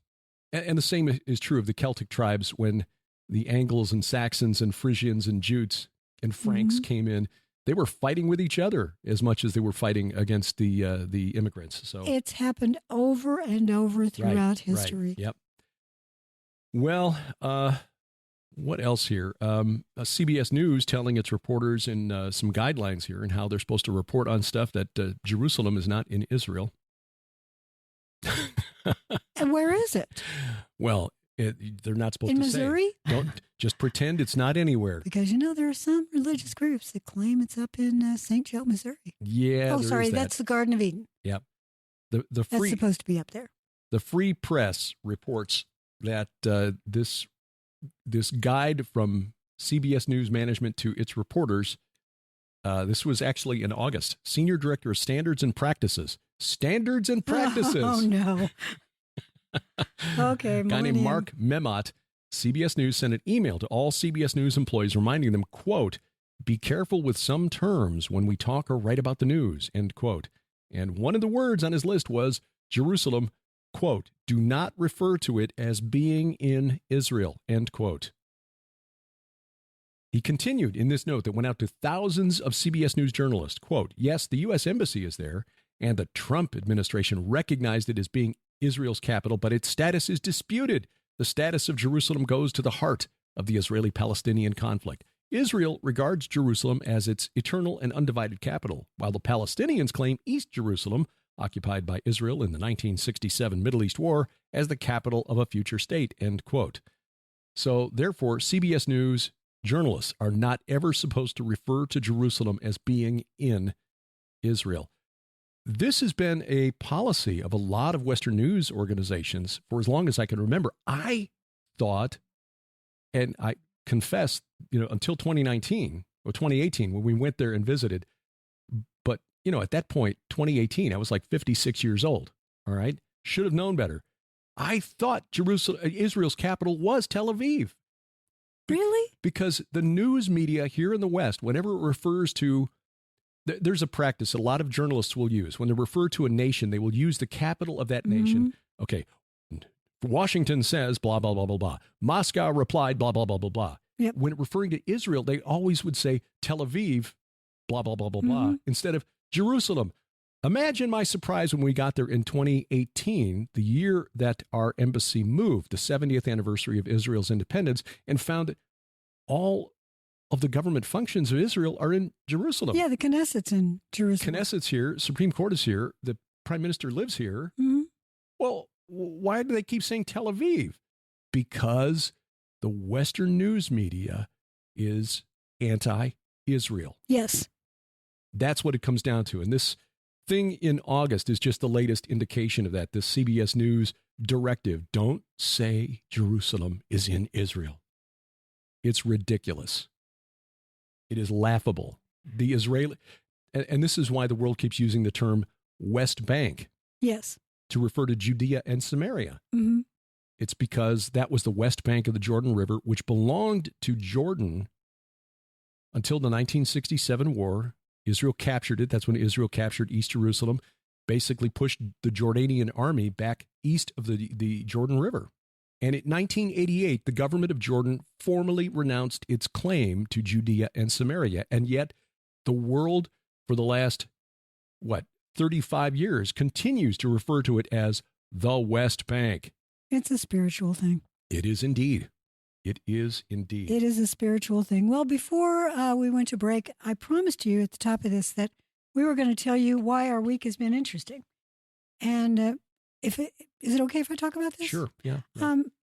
and the same is true of the Celtic tribes when the Angles and Saxons and Frisians and Jutes and Franks came in. They were fighting with each other as much as they were fighting against the immigrants. So it's happened over and over throughout history. Right. Yep. Well, what else here? CBS News telling its reporters in some guidelines here and how they're supposed to report on stuff that Jerusalem is not in Israel. And where is it? Well, they're not supposed to say. In Missouri? Don't just pretend it's not anywhere. Because, there are some religious groups that claim it's up in St. Joe, Missouri. Yeah. Oh, sorry, that's the Garden of Eden. Yep. That's supposed to be up there. The Free Press reports that this guide from CBS News management to its reporters, this was actually in August. Senior Director of Standards and Practices. Standards and Practices. Oh, no. Okay. A guy named Mark Memott, CBS News, sent an email to all CBS News employees reminding them, quote, be careful with some terms when we talk or write about the news, end quote. And one of the words on his list was Jerusalem, quote, do not refer to it as being in Israel, end quote. He continued in this note that went out to thousands of CBS News journalists, quote, yes, the U.S. Embassy is there, and the Trump administration recognized it as being Israel's capital, but its status is disputed. The status of Jerusalem goes to the heart of the Israeli-Palestinian conflict. Israel regards Jerusalem as its eternal and undivided capital, while the Palestinians claim East Jerusalem, occupied by Israel in the 1967 Middle East War, as the capital of a future state, end quote. So, therefore, CBS News journalists are not ever supposed to refer to Jerusalem as being in Israel. This has been a policy of a lot of Western news organizations for as long as I can remember. I thought, and I confess, until 2019 or 2018, when we went there and visited, but, at that point, 2018, I was like 56 years old, all right? Should have known better. I thought Israel's capital was Tel Aviv. Really? Because the news media here in the West, whenever it refers to, there's a practice a lot of journalists will use. When they refer to a nation, they will use the capital of that nation. Okay, Washington says blah, blah, blah, blah, blah. Moscow replied blah, blah, blah, blah, blah. Yep. When referring to Israel, they always would say Tel Aviv, blah, blah, blah, blah, blah, instead of Jerusalem. Imagine my surprise when we got there in 2018, the year that our embassy moved, the 70th anniversary of Israel's independence, and found that all of the government functions of Israel are in Jerusalem. Yeah, the Knesset's in Jerusalem. Knesset's here, Supreme Court is here, the Prime Minister lives here. Well, why do they keep saying Tel Aviv? Because the Western news media is anti-Israel. Yes. That's what it comes down to. And this thing in August is just the latest indication of that. This CBS News directive, don't say Jerusalem is in Israel. It's ridiculous. It is laughable. The Israeli, and this is why the world keeps using the term West Bank. Yes. To refer to Judea and Samaria. It's because that was the West Bank of the Jordan River, which belonged to Jordan until the 1967 war. Israel captured it. That's when Israel captured East Jerusalem, basically pushed the Jordanian army back east of the Jordan River. And in 1988, the government of Jordan formally renounced its claim to Judea and Samaria. And yet the world for the last, 35 years continues to refer to it as the West Bank. It's a spiritual thing. It is indeed. It is indeed. It is a spiritual thing. Well, before we went to break, I promised you at the top of this that we were going to tell you why our week has been interesting. And is it okay if I talk about this? Sure. Yeah.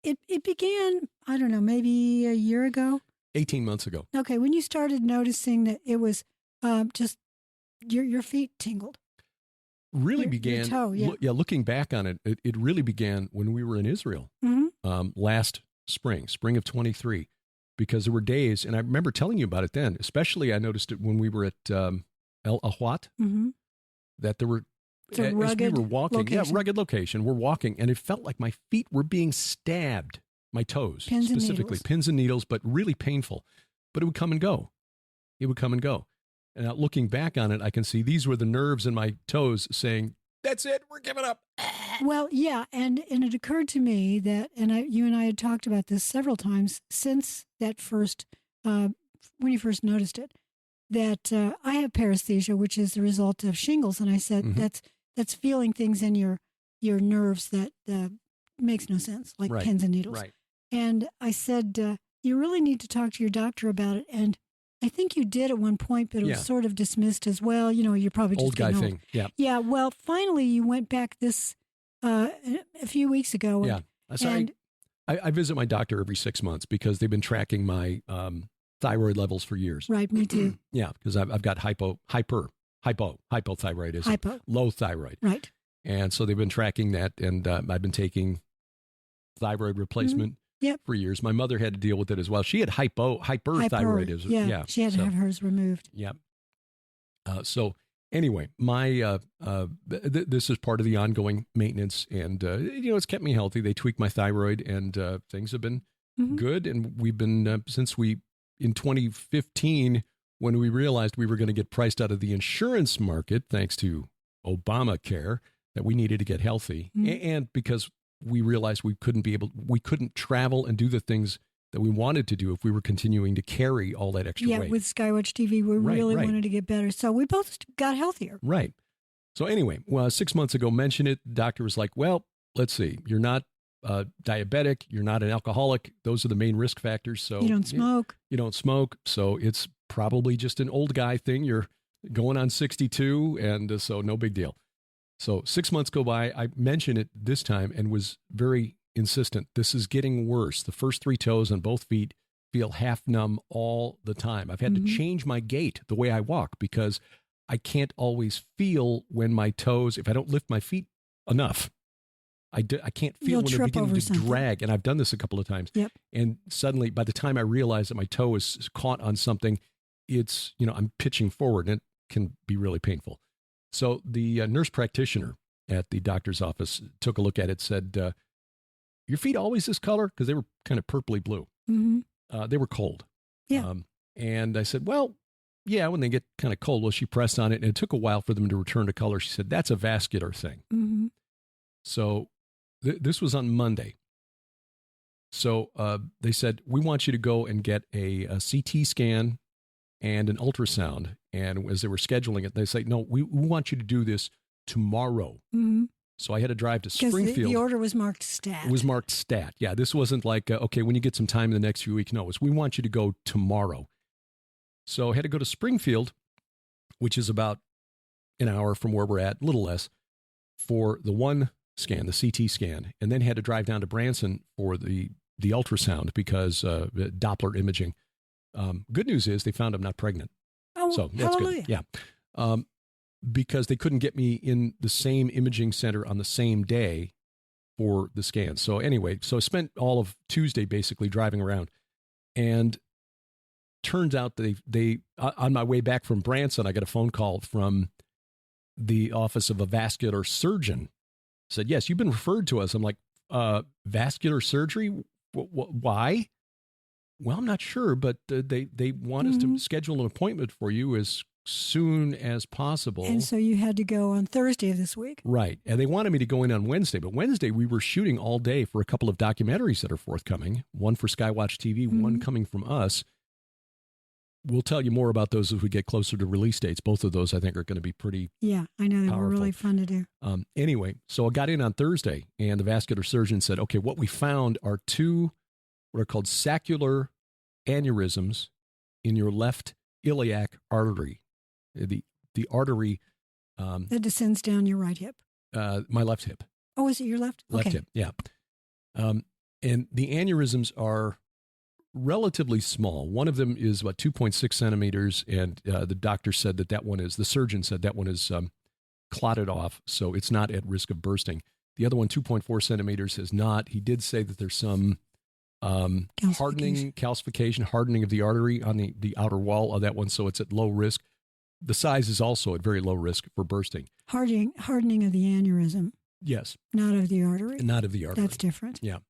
It began, I don't know, maybe a year ago. 18 months ago. Okay, when you started noticing that it was just your feet tingled. Really began. Your toe, yeah. Looking back on it, it really began when we were in Israel last spring of 23, because there were days, and I remember telling you about it then. Especially, I noticed it when we were at El Ahwat, that there were. It's a rugged as we were walking, location. rugged location. We're walking, and it felt like my feet were being stabbed. My toes, specifically, pins and needles, but really painful. But it would come and go. And now looking back on it, I can see these were the nerves in my toes saying, "That's it, we're giving up." Well, yeah, and it occurred to me that, and you and I had talked about this several times since that first, when you first noticed it, that I have paresthesia, which is the result of shingles, and I said that's feeling things in your nerves that makes no sense, like pins and needles. Right. And I said, you really need to talk to your doctor about it. And I think you did at one point, but it was sort of dismissed as well. You know, you're probably just old guy thing. Yeah. Yeah. Well, finally, you went back this a few weeks ago. And I visit my doctor every 6 months because they've been tracking my thyroid levels for years. Right. Me too. Yeah, because I've got hypothyroidism, low thyroid. Right. And so they've been tracking that, and I've been taking thyroid replacement for years. My mother had to deal with it as well. She had hyperthyroidism. Yeah, she had to have hers removed. Yeah. So anyway, my this is part of the ongoing maintenance, and it's kept me healthy. They tweaked my thyroid, and things have been good. And we've been since in 2015, when we realized we were going to get priced out of the insurance market thanks to Obamacare, that we needed to get healthy, and because we realized we couldn't travel and do the things that we wanted to do if we were continuing to carry all that extra weight. Yeah, with Skywatch TV, we really wanted to get better. So we both got healthier. Right. So anyway, 6 months ago, mentioned it. The doctor was like, well, let's see. You're not diabetic. You're not an alcoholic. Those are the main risk factors. So you don't smoke. You don't smoke. So it's probably just an old guy thing. You're going on 62, and so no big deal. So 6 months go by. I mentioned it this time and was very insistent. This is getting worse. The first 3 toes on both feet feel half numb all the time. I've had to change my gait, the way I walk, because I can't always feel when my toes, if I don't lift my feet enough, I can't feel when they're beginning to drag. And I've done this a couple of times. Yep. And suddenly, by the time I realize that my toe is caught on something, it's, I'm pitching forward, and it can be really painful. So the nurse practitioner at the doctor's office took a look at it, said, your feet always this color? Because they were kind of purpley blue. They were cold. Yeah. And I said, well, yeah, when they get kind of cold. Well, she pressed on it, and it took a while for them to return to color. She said, that's a vascular thing. So this was on Monday. So they said, we want you to go and get a CT scan and an ultrasound. And as they were scheduling it, they say, no, we want you to do this tomorrow. So I had to drive to Springfield. The order was marked stat. It was marked stat. Yeah, this wasn't like, okay, when you get some time in the next few weeks. No, it's we want you to go tomorrow. So I had to go to Springfield, which is about an hour from where we're at, a little less, for the one scan, the CT scan, and then had to drive down to Branson for the ultrasound because Doppler imaging. Good news is they found I'm not pregnant. Oh, so that's hallelujah. Good. Yeah. Because they couldn't get me in the same imaging center on the same day for the scan. So anyway, so I spent all of Tuesday basically driving around, and turns out they on my way back from Branson, I got a phone call from the office of a vascular surgeon. Said, yes, you've been referred to us. I'm like, vascular surgery? Why? Well, I'm not sure, but they want us to schedule an appointment for you as soon as possible. And so you had to go on Thursday of this week. Right. And they wanted me to go in on Wednesday. But Wednesday, we were shooting all day for a couple of documentaries that are forthcoming, one for Skywatch TV, one coming from us. We'll tell you more about those as we get closer to release dates. Both of those, I think, are going to be pretty Yeah, I know. They powerful. were really fun to do. Anyway, so I got in on Thursday, and the vascular surgeon said, okay, what we found are two what are called saccular aneurysms in your left iliac artery. The artery that descends down your right hip. My left hip. Oh, is it your left? Left hip, yeah. And the aneurysms are relatively small. One of them is about 2.6 centimeters, and the doctor said the surgeon said that one is clotted off, so it's not at risk of bursting. The other one, 2.4 centimeters, is not. He did say that there's some calcification, hardening of the artery on the outer wall of that one, so it's at low risk. The size is also at very low risk for bursting. Hardening of the aneurysm. Yes. Not of the artery. Not of the artery. That's different. Yeah.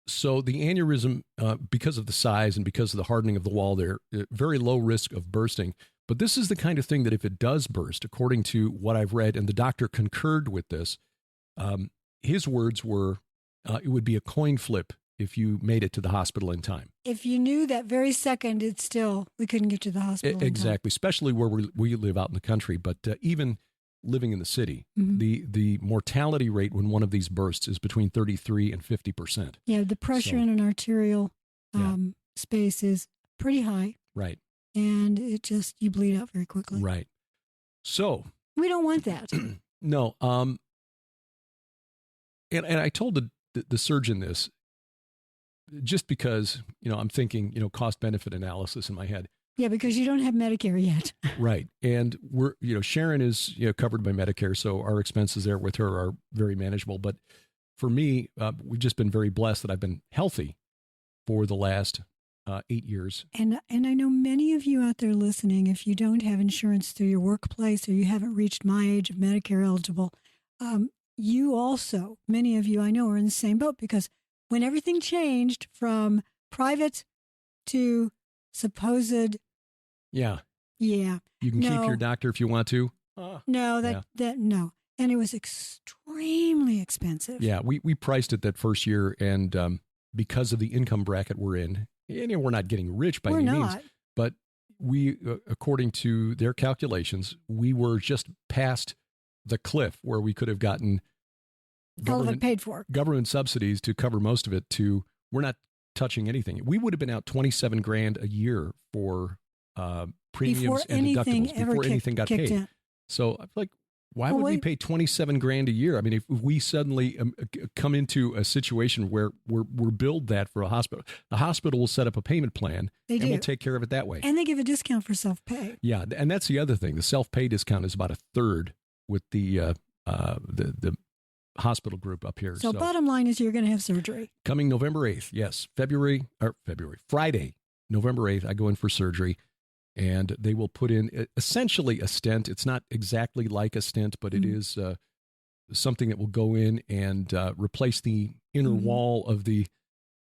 So the aneurysm, because of the size and because of the hardening of the wall there, very low risk of bursting. But this is the kind of thing that if it does burst, according to what I've read, and the doctor concurred with this, his words were, it would be a coin flip if you made it to the hospital in time. If you knew that very second, we couldn't get to the hospital. Exactly, especially where we live out in the country. But even living in the city, the mortality rate when one of these bursts is between 33 and 50%. Yeah, the pressure in an arterial space is pretty high. Right. And you bleed out very quickly. Right. So. We don't want that. No. And I told the surgeon this just because, I'm thinking, cost benefit analysis in my head. Yeah, because you don't have Medicare yet. Right. And Sharon is, covered by Medicare. So our expenses there with her are very manageable. But for me, we've just been very blessed that I've been healthy for the last 8 years. And I know many of you out there listening, if you don't have insurance through your workplace or you haven't reached my age of Medicare eligible, you also, many of you I know, are in the same boat because when everything changed from private to supposed. Yeah. Yeah. You can keep your doctor if you want to. No. And it was extremely expensive. Yeah. We priced it that first year. And because of the income bracket we're in, and we're not getting rich by any means, but we, according to their calculations, we were just past the cliff where we could have gotten all of it paid for. Government subsidies to cover most of it. We're not touching anything. We would have been out $27,000 a year for premiums and deductibles before anything got paid. In. So I'm like, why would we pay $27,000 a year? I mean, if we suddenly come into a situation where we're billed that for a hospital, the hospital will set up a payment plan and we'll take care of it that way. And they give a discount for self-pay. Yeah, and that's the other thing. The self-pay discount is about a third with the hospital group up here. So bottom line is you're going to have surgery. Coming November 8th, yes. Friday, November 8th, I go in for surgery. And they will put in essentially a stent. It's not exactly like a stent, but it is something that will go in and replace the inner wall of the.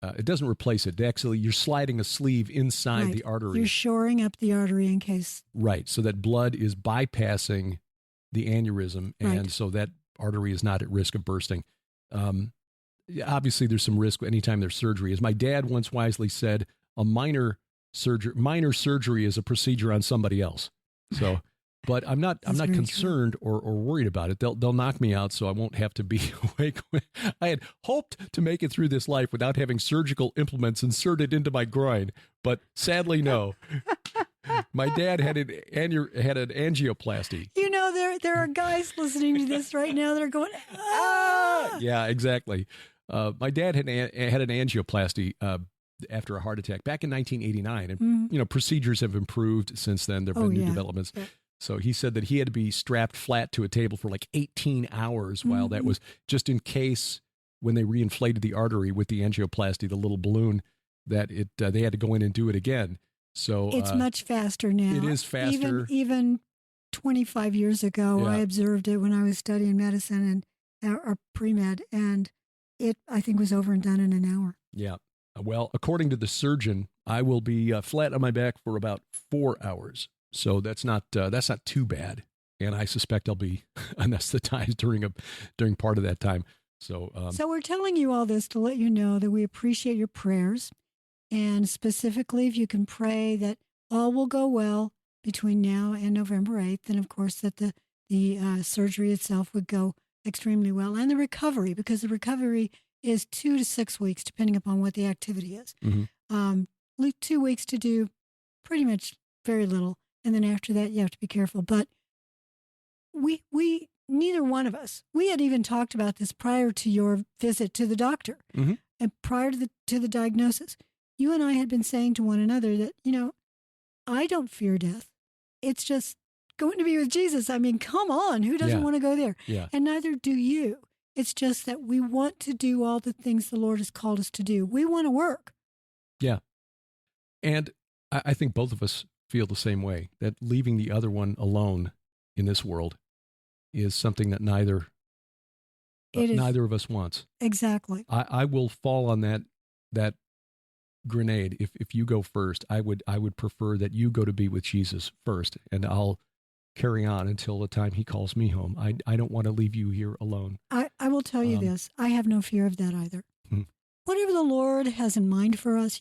It doesn't replace it. Actually, you're sliding a sleeve inside the artery. You're shoring up the artery in case. Right, so that blood is bypassing the aneurysm, and so that artery is not at risk of bursting. Obviously, there's some risk anytime there's surgery. As my dad once wisely said, a minor surgery is a procedure on somebody else. So, but I'm not concerned or worried about it. They'll knock me out, so I won't have to be awake. I had hoped to make it through this life without having surgical implements inserted into my groin, but sadly, no. My dad had an angioplasty. There are guys listening to this right now that are going, ah! Yeah, exactly. My dad had an angioplasty after a heart attack back in 1989. And, procedures have improved since then. There have been new developments. Yeah. So he said that he had to be strapped flat to a table for like 18 hours while that was just in case when they reinflated the artery with the angioplasty, the little balloon, that they had to go in and do it again. So it's much faster now. It is faster. Even 25 years ago, I observed it when I was studying medicine or pre-med, and it, I think, was over and done in an hour. Yeah. Well, according to the surgeon, I will be flat on my back for about 4 hours. So that's not too bad. And I suspect I'll be anesthetized during part of that time. So we're telling you all this to let you know that we appreciate your prayers. And specifically, if you can pray that all will go well between now and November 8th, and of course that the surgery itself would go extremely well, and the recovery, because the recovery is 2 to 6 weeks, depending upon what the activity is. Mm-hmm. 2 weeks to do pretty much very little, and then after that, you have to be careful. But we neither one of us, we had even talked about this prior to your visit to the doctor, mm-hmm. and prior to the diagnosis. You and I had been saying to one another that, I don't fear death. It's just going to be with Jesus. I mean, come on, who doesn't want to go there? Yeah. And neither do you. It's just that we want to do all the things the Lord has called us to do. We want to work. Yeah. And I think both of us feel the same way, that leaving the other one alone in this world is something that neither of us wants. Exactly. I will fall on that grenade. If you go first, I would prefer that you go to be with Jesus first, and I'll carry on until the time he calls me home. I don't want to leave you here alone. I will tell you this. I have no fear of that either. Whatever the Lord has in mind for us,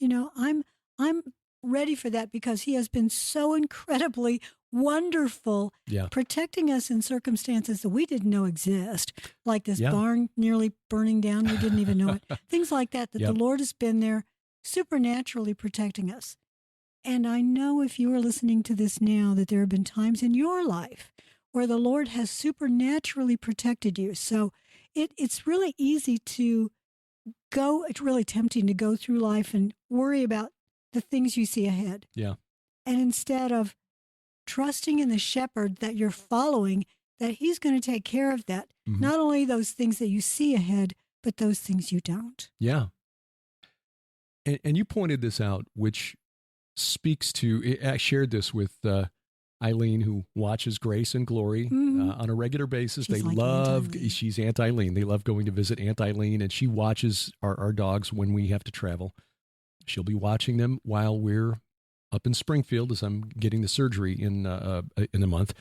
I'm ready for that, because he has been so incredibly wonderful, protecting us in circumstances that we didn't know exist, like this barn nearly burning down. We didn't even know it. Things like that the Lord has been there supernaturally protecting us. And I know if you are listening to this now that there have been times in your life where the Lord has supernaturally protected you. So it's really easy to it's really tempting to go through life and worry about the things you see ahead. Yeah. And instead of trusting in the shepherd that you're following, that he's going to take care of that. Mm-hmm. Not only those things that you see ahead, but those things you don't. Yeah. And you pointed this out, which speaks to, I shared this with Eileen, who watches Grace and Glory on a regular basis. She's Aunt Eileen. They love going to visit Aunt Eileen, and she watches our dogs when we have to travel. She'll be watching them while we're up in Springfield, as I'm getting the surgery in a month.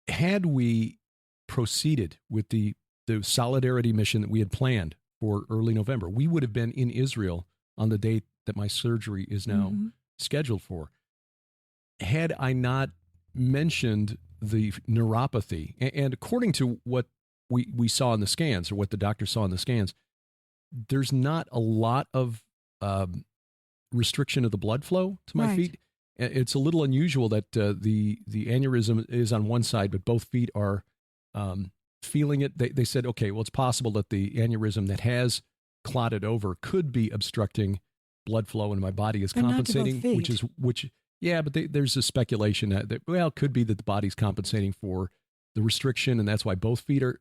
Had we proceeded with the solidarity mission that we had planned for early November, we would have been in Israel on the date that my surgery is now scheduled for. Had I not mentioned the neuropathy, and according to what we saw in the scans, or what the doctor saw in the scans, there's not a lot of restriction of the blood flow to my feet. It's a little unusual that the aneurysm is on one side, but both feet are feeling it. They said, okay, well, it's possible that the aneurysm that has clotted over could be obstructing blood flow, and my body is compensating, but there's a speculation that it could be that the body's compensating for the restriction, and that's why both feet are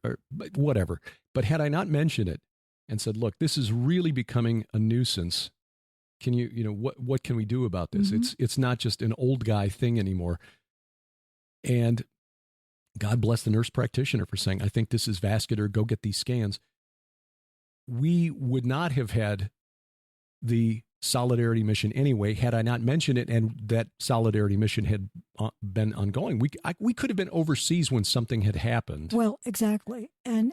whatever. But had I not mentioned it and said, look, this is really becoming a nuisance, can what can we do about this? Mm-hmm. It's not just an old guy thing anymore. And God bless the nurse practitioner for saying, I think this is vascular, go get these scans. We would not have had the solidarity mission anyway, had I not mentioned it, and that solidarity mission had been ongoing. We could have been overseas when something had happened. Well, exactly. And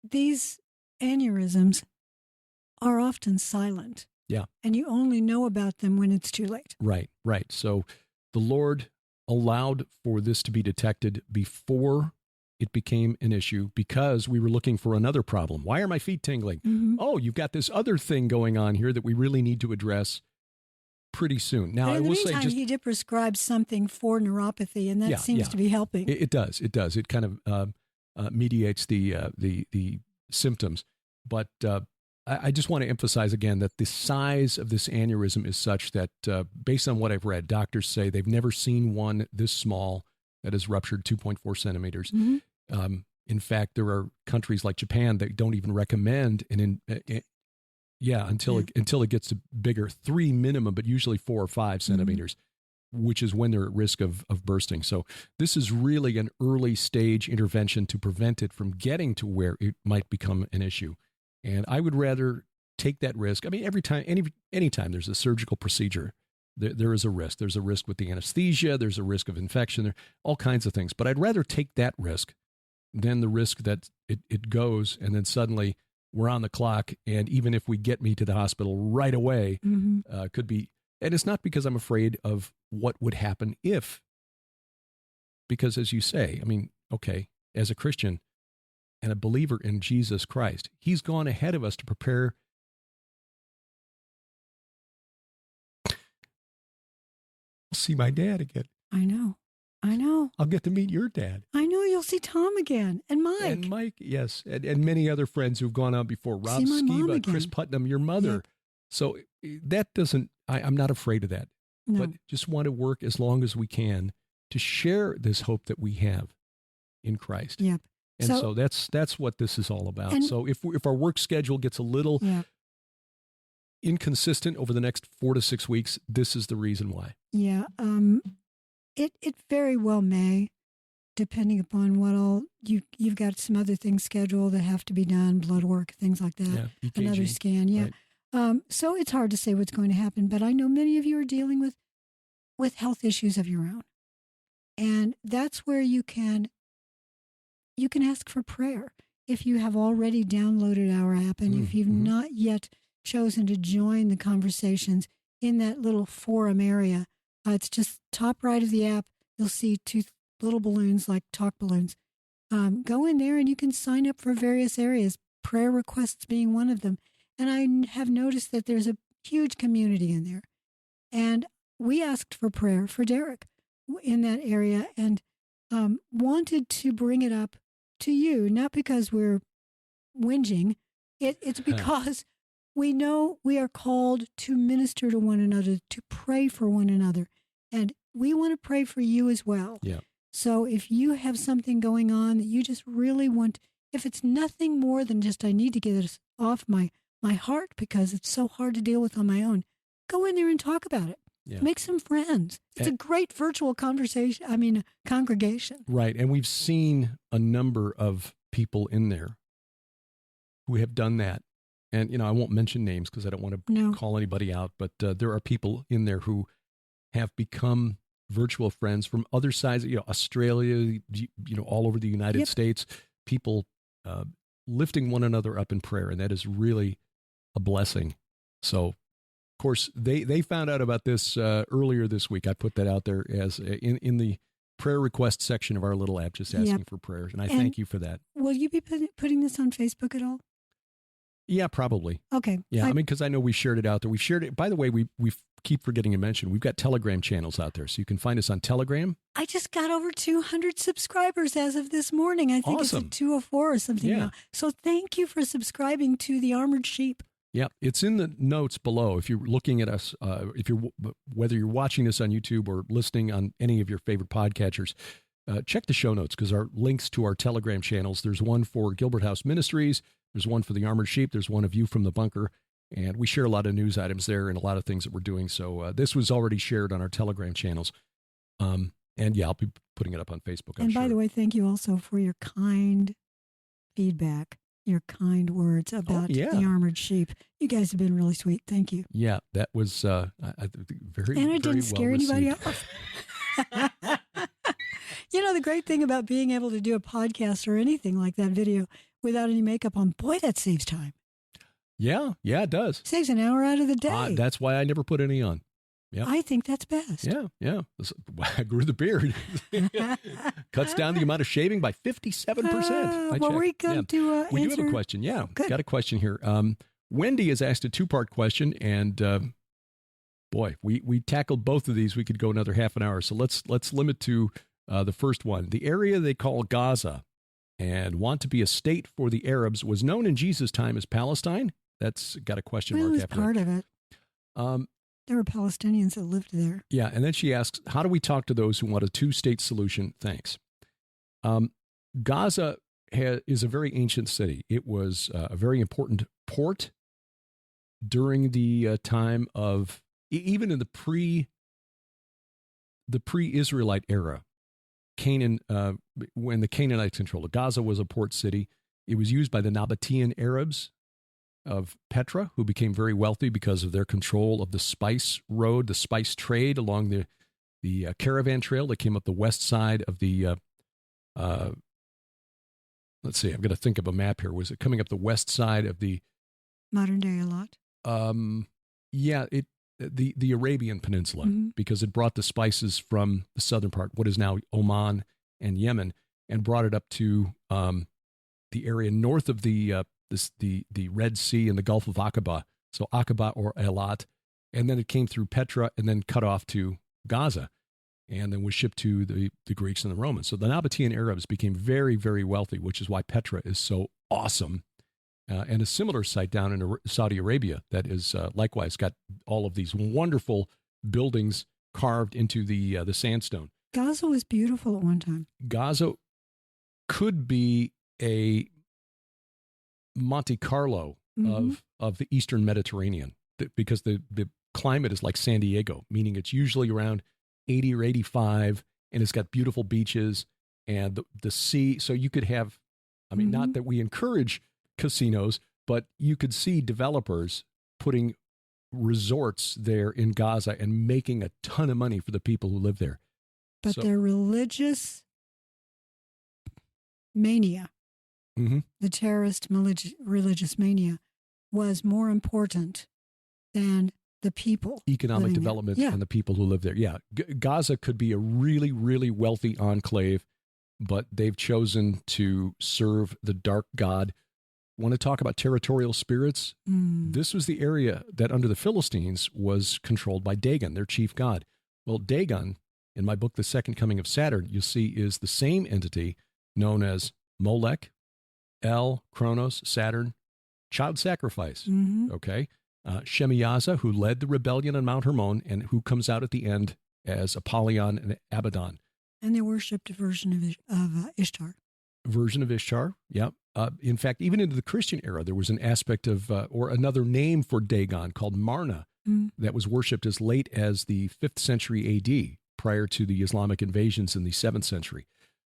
these aneurysms are often silent. Yeah. And you only know about them when it's too late. Right. So the Lord allowed for this to be detected before it became an issue, because we were looking for another problem. Why are my feet tingling? Mm-hmm. Oh, you've got this other thing going on here that we really need to address pretty soon. Now, I will say, he did prescribe something for neuropathy, and that seems to be helping. It does. It kind of mediates the symptoms. But I just want to emphasize again that the size of this aneurysm is such that, based on what I've read, doctors say they've never seen one this small that has ruptured 2.4 centimeters. Mm-hmm. In fact, there are countries like Japan that don't even recommend until it gets to bigger, 3 minimum, but usually 4 or 5 centimeters. which is when they're at risk of bursting. So this is really an early stage intervention to prevent it from getting to where it might become an issue. And I would rather take that risk. I mean, anytime there's a surgical procedure, there is a risk. There's a risk with the anesthesia. There's a risk of infection. There all kinds of things. But I'd rather take that risk than the risk that it goes and then suddenly we're on the clock. And even if we get me to the hospital right away, could be. And it's not because I'm afraid of what would happen if. Because as you say, I mean, okay, as a Christian and a believer in Jesus Christ, he's gone ahead of us to prepare. I'll see my dad again. I know. I'll get to meet your dad. I know. You'll see Tom again. And Mike. And Mike, yes. And many other friends who've gone on before. Rob Skiba, Chris Putnam, your mother. Yep. So that doesn't, I'm not afraid of that. No. But just want to work as long as we can to share this hope that we have in Christ. Yep. And so that's what this is all about. So if our work schedule gets a little inconsistent over the next 4 to 6 weeks, this is the reason why. Yeah. It very well may, depending upon what all you've got some other things scheduled that have to be done, blood work, things like that. Yeah, EKG, another scan. Yeah. Right. So it's hard to say what's going to happen, but I know many of you are dealing with health issues of your own. And that's where you can ask for prayer. If you have already downloaded our app and if you've not yet chosen to join the conversations in that little forum area, it's just top right of the app. You'll see 2 little balloons like talk balloons. Go in there and you can sign up for various areas, prayer requests being one of them. And I have noticed that there's a huge community in there. And we asked for prayer for Derek in that area and wanted to bring it up to you, not because we're whinging. It's because we know we are called to minister to one another, to pray for one another. And we want to pray for you as well. Yeah. So if you have something going on that you just really want, if it's nothing more than just, I need to get this off my heart because it's so hard to deal with on my own, go in there and talk about it. Yeah. Make some friends. It's a great virtual congregation. Right. And we've seen a number of people in there who have done that. And, I won't mention names because I don't want to call anybody out, but there are people in there who have become virtual friends from other sides, Australia, all over the United States, people lifting one another up in prayer. And that is really a blessing. So, of course, they found out about this earlier this week. I put that out there as in the prayer request section of our little app, just asking for prayers. And I thank you for that. Will you be putting this on Facebook at all? Yeah, probably. Okay. Yeah, because I know we shared it out there. We shared it. By the way, we keep forgetting to mention, we've got Telegram channels out there. So you can find us on Telegram. I just got over 200 subscribers as of this morning. I think it's at 204 or something now. So thank you for subscribing to the Armored Sheep. Yeah, it's in the notes below. If you're looking at us, whether you're watching this on YouTube or listening on any of your favorite podcatchers, check the show notes because our links to our Telegram channels, there's one for Gilbert House Ministries, there's one for the Armored Sheep, there's one of You from the Bunker, and we share a lot of news items there and a lot of things that we're doing. So this was already shared on our Telegram channels. And I'll be putting it up on Facebook. And by the way, thank you also for your kind feedback, your kind words about the Armored Sheep. You guys have been really sweet. Thank you. Yeah, that was very, and it didn't scare anybody received. off. The great thing about being able to do a podcast or anything like that video without any makeup on, boy, that saves time. Yeah, it does. Saves an hour out of the day. That's why I never put any on. Yeah, I think that's best. Yeah. I grew the beard. Cuts down the amount of shaving by 57%. We come to we do have a question. Yeah, got a question here. Wendy has asked a 2-part question, and boy, we tackled both of these. We could go another half an hour, so let's limit to the first one. The area they call Gaza and want to be a state for the Arabs was known in Jesus' time as Palestine. That's got a question mark after it. Part of it. There were Palestinians that lived there. Yeah, and then she asks, how do we talk to those who want a 2-state solution? Thanks. Gaza is a very ancient city. It was a very important port during the time of, even in the the pre-Israelite era, Canaan, when the Canaanites controlled it, Gaza was a port city. It was used by the Nabatean Arabs of Petra, who became very wealthy because of their control of the spice road, the spice trade along the caravan trail that came up the west side of the, let's see, I'm going to think of a map here. Was it coming up the west side of the modern day a lot? Yeah, the Arabian Peninsula, because it brought the spices from the southern part, what is now Oman and Yemen, and brought it up to the area north of the Red Sea and the Gulf of Aqaba, so Aqaba or Eilat, and then it came through Petra and then cut off to Gaza, and then was shipped to the Greeks and the Romans. So the Nabatean Arabs became very, very wealthy, which is why Petra is so awesome. And a similar site down in Saudi Arabia that is likewise got all of these wonderful buildings carved into the sandstone. Gaza was beautiful at one time. Gaza could be a Monte Carlo of the Eastern Mediterranean, because the climate is like San Diego, meaning it's usually around 80 or 85, and it's got beautiful beaches and the sea. So you could have, I mean, not that we encourage casinos, but you could see developers putting resorts there in Gaza and making a ton of money for the people who live there. But their religious mania, the terrorist religious mania, was more important than the people. Economic development and the people who live there. Yeah. Gaza could be a really, really wealthy enclave, but they've chosen to serve the dark god. Want to talk about territorial spirits? This was the area that under the Philistines was controlled by Dagon, their chief god. Well, Dagon, in my book, The Second Coming of Saturn, you see is the same entity known as Molech, El, Kronos, Saturn, child sacrifice. Okay. Shemiyaza, who led the rebellion on Mount Hermon and who comes out at the end as Apollyon and Abaddon. And they worshipped a version of Ishtar. Version of Ishtar, yeah. In fact, even into the Christian era, there was an aspect of, or another name for Dagon called Marna that was worshipped as late as the 5th century AD, prior to the Islamic invasions in the 7th century.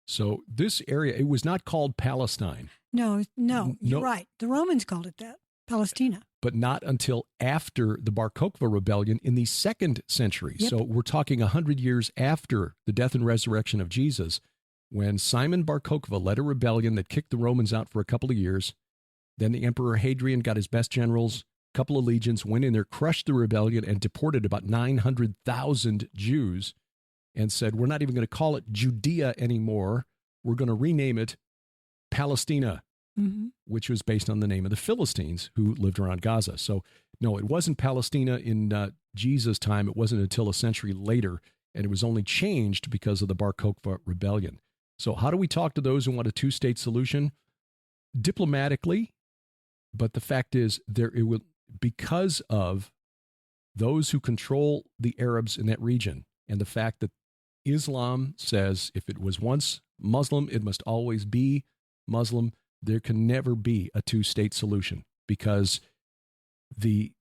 So this area, it was not called Palestine. No, you're right. The Romans called it that, Palestina. But not until after the Bar Kokhba rebellion in the 2nd century. Yep. So we're talking 100 years after the death and resurrection of Jesus, when Simon Bar Kokhba led a rebellion that kicked the Romans out for a couple of years. Then the Emperor Hadrian got his best generals, a couple of legions, went in there, crushed the rebellion, and deported about 900,000 Jews, and said, we're not even going to call it Judea anymore. We're going to rename it Palestina, which was based on the name of the Philistines who lived around Gaza. So, no, it wasn't Palestina in Jesus' time. It wasn't until a century later, and it was only changed because of the Bar Kokhba rebellion. So how do we talk to those who want a two-state solution? Diplomatically, but the fact is, because of those who control the Arabs in that region, and the fact that Islam says if it was once Muslim, it must always be Muslim, there can never be a two-state solution, because the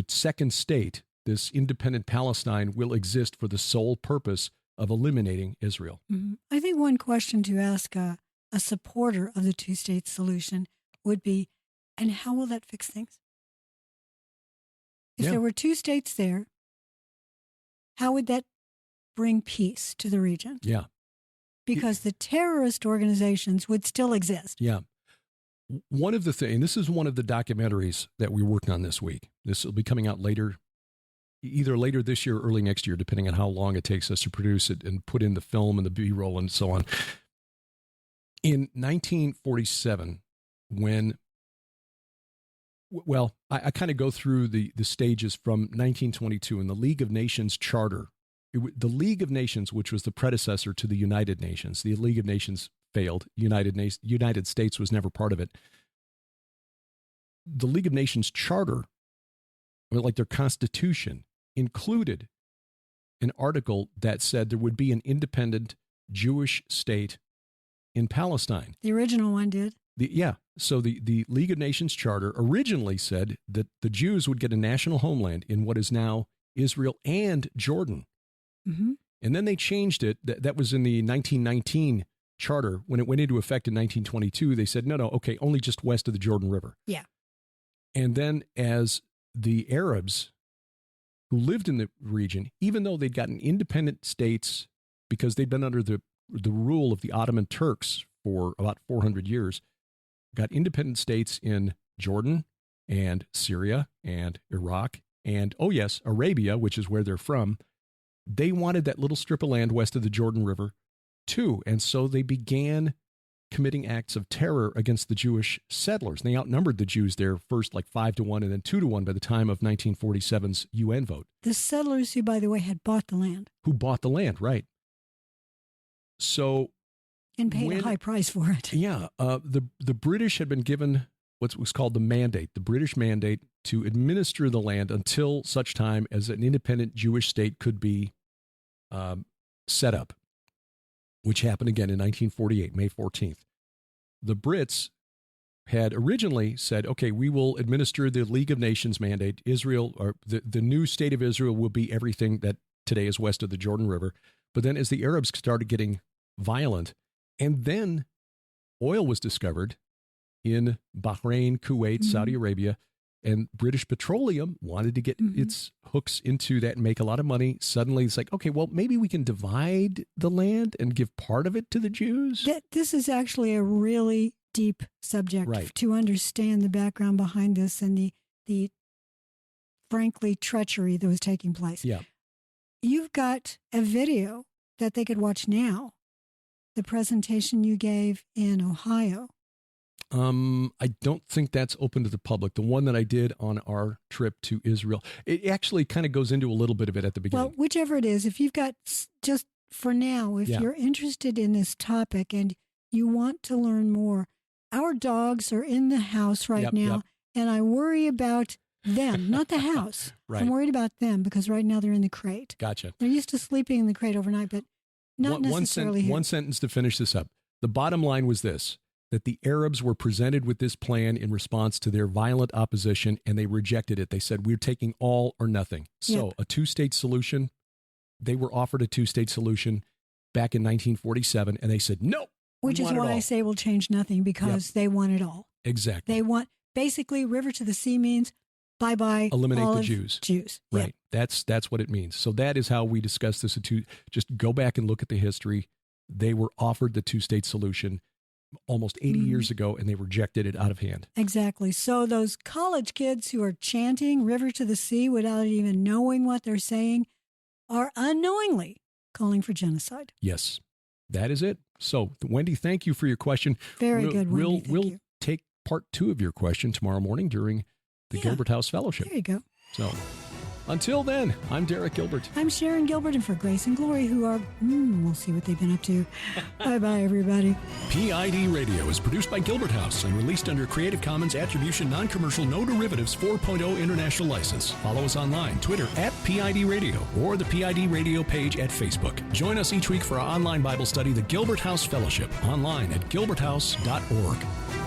second state, this independent Palestine, will exist for the sole purpose of eliminating Israel. I think one question to ask a supporter of the two-state solution would be, and how will that fix things? If there were two states there, how would that bring peace to the region? Yeah. Because the terrorist organizations would still exist. Yeah. One of the things, this is one of the documentaries that we're working on this week. This will be coming out later, either later this year or early next year, depending on how long it takes us to produce it and put in the film and the B-roll and so on. In 1947, when, well, I kind of go through the stages from 1922 in the League of Nations Charter. The League of Nations, which was the predecessor to the United Nations. The League of Nations failed. United States was never part of it. The League of Nations Charter, like their constitution, included an article that said there would be an independent Jewish state in Palestine. The original one did. So the League of Nations Charter originally said that the Jews would get a national homeland in what is now Israel and Jordan. And then they changed it. That was in the 1919 charter. When it went into effect in 1922, they said, no, okay, only just west of the Jordan River. Yeah. And then as the Arabs who lived in the region, even though they'd gotten independent states because they'd been under the rule of the Ottoman Turks for about 400 years, got independent states in Jordan and Syria and Iraq and, oh yes, Arabia, which is where they're from. They wanted that little strip of land west of the Jordan River too. And so they began committing acts of terror against the Jewish settlers. And they outnumbered the Jews there first like 5-1 and then 2-1 by the time of 1947's UN vote. The settlers who, by the way, had bought the land. Who bought the land, right. So... And paid a high price for it. Yeah. The British had been given what was called the mandate, the British mandate to administer the land until such time as an independent Jewish state could be set up, which happened again in 1948, May 14th. The Brits had originally said, okay, we will administer the League of Nations mandate. Israel, or the new state of Israel, will be everything that today is west of the Jordan River. But then as the Arabs started getting violent, and then oil was discovered in Bahrain, Kuwait, Saudi Arabia, and British Petroleum wanted to get its hooks into that and make a lot of money. Suddenly it's like, okay, well, maybe we can divide the land and give part of it to the Jews. This is actually a really deep subject to understand the background behind this and the frankly treachery that was taking place. Yeah. You've got a video that they could watch now. The presentation you gave in Ohio. I don't think that's open to the public. The one that I did on our trip to Israel, it actually kind of goes into a little bit of it at the beginning. Well, whichever it is, if you've got, just for now, if you're interested in this topic and you want to learn more, our dogs are in the house right now, and I worry about them, not the house. Right. I'm worried about them because right now they're in the crate. Gotcha. They're used to sleeping in the crate overnight, but not necessarily here. One sentence to finish this up. The bottom line was this, that the Arabs were presented with this plan in response to their violent opposition, and they rejected it. They said, we're taking all or nothing. So a two-state solution, they were offered a two-state solution back in 1947, and they said, no. Which is why I say we'll change nothing, because they want it all. Exactly. They want, basically, river to the sea means bye-bye. Eliminate all the of Jews. Jews. Right. That's what it means. So that is how we discuss this. Just go back and look at the history. They were offered the two-state solution almost 80 years ago, and they rejected it out of hand. Exactly. So those college kids who are chanting river to the sea without even knowing what they're saying are unknowingly calling for genocide. Yes, that is it. So, Wendy, thank you for your question. Very good, Wendy. We'll take part 2 of your question tomorrow morning during the Gilbert House Fellowship. There you go. So, until then, I'm Derek Gilbert. I'm Sharon Gilbert, and for Grace and Glory, who are, we'll see what they've been up to. Bye-bye, everybody. PID Radio is produced by Gilbert House and released under Creative Commons Attribution Non-Commercial No Derivatives 4.0 International License. Follow us online, Twitter @PID Radio, or the PID Radio page at Facebook. Join us each week for our online Bible study, the Gilbert House Fellowship, online at gilberthouse.org.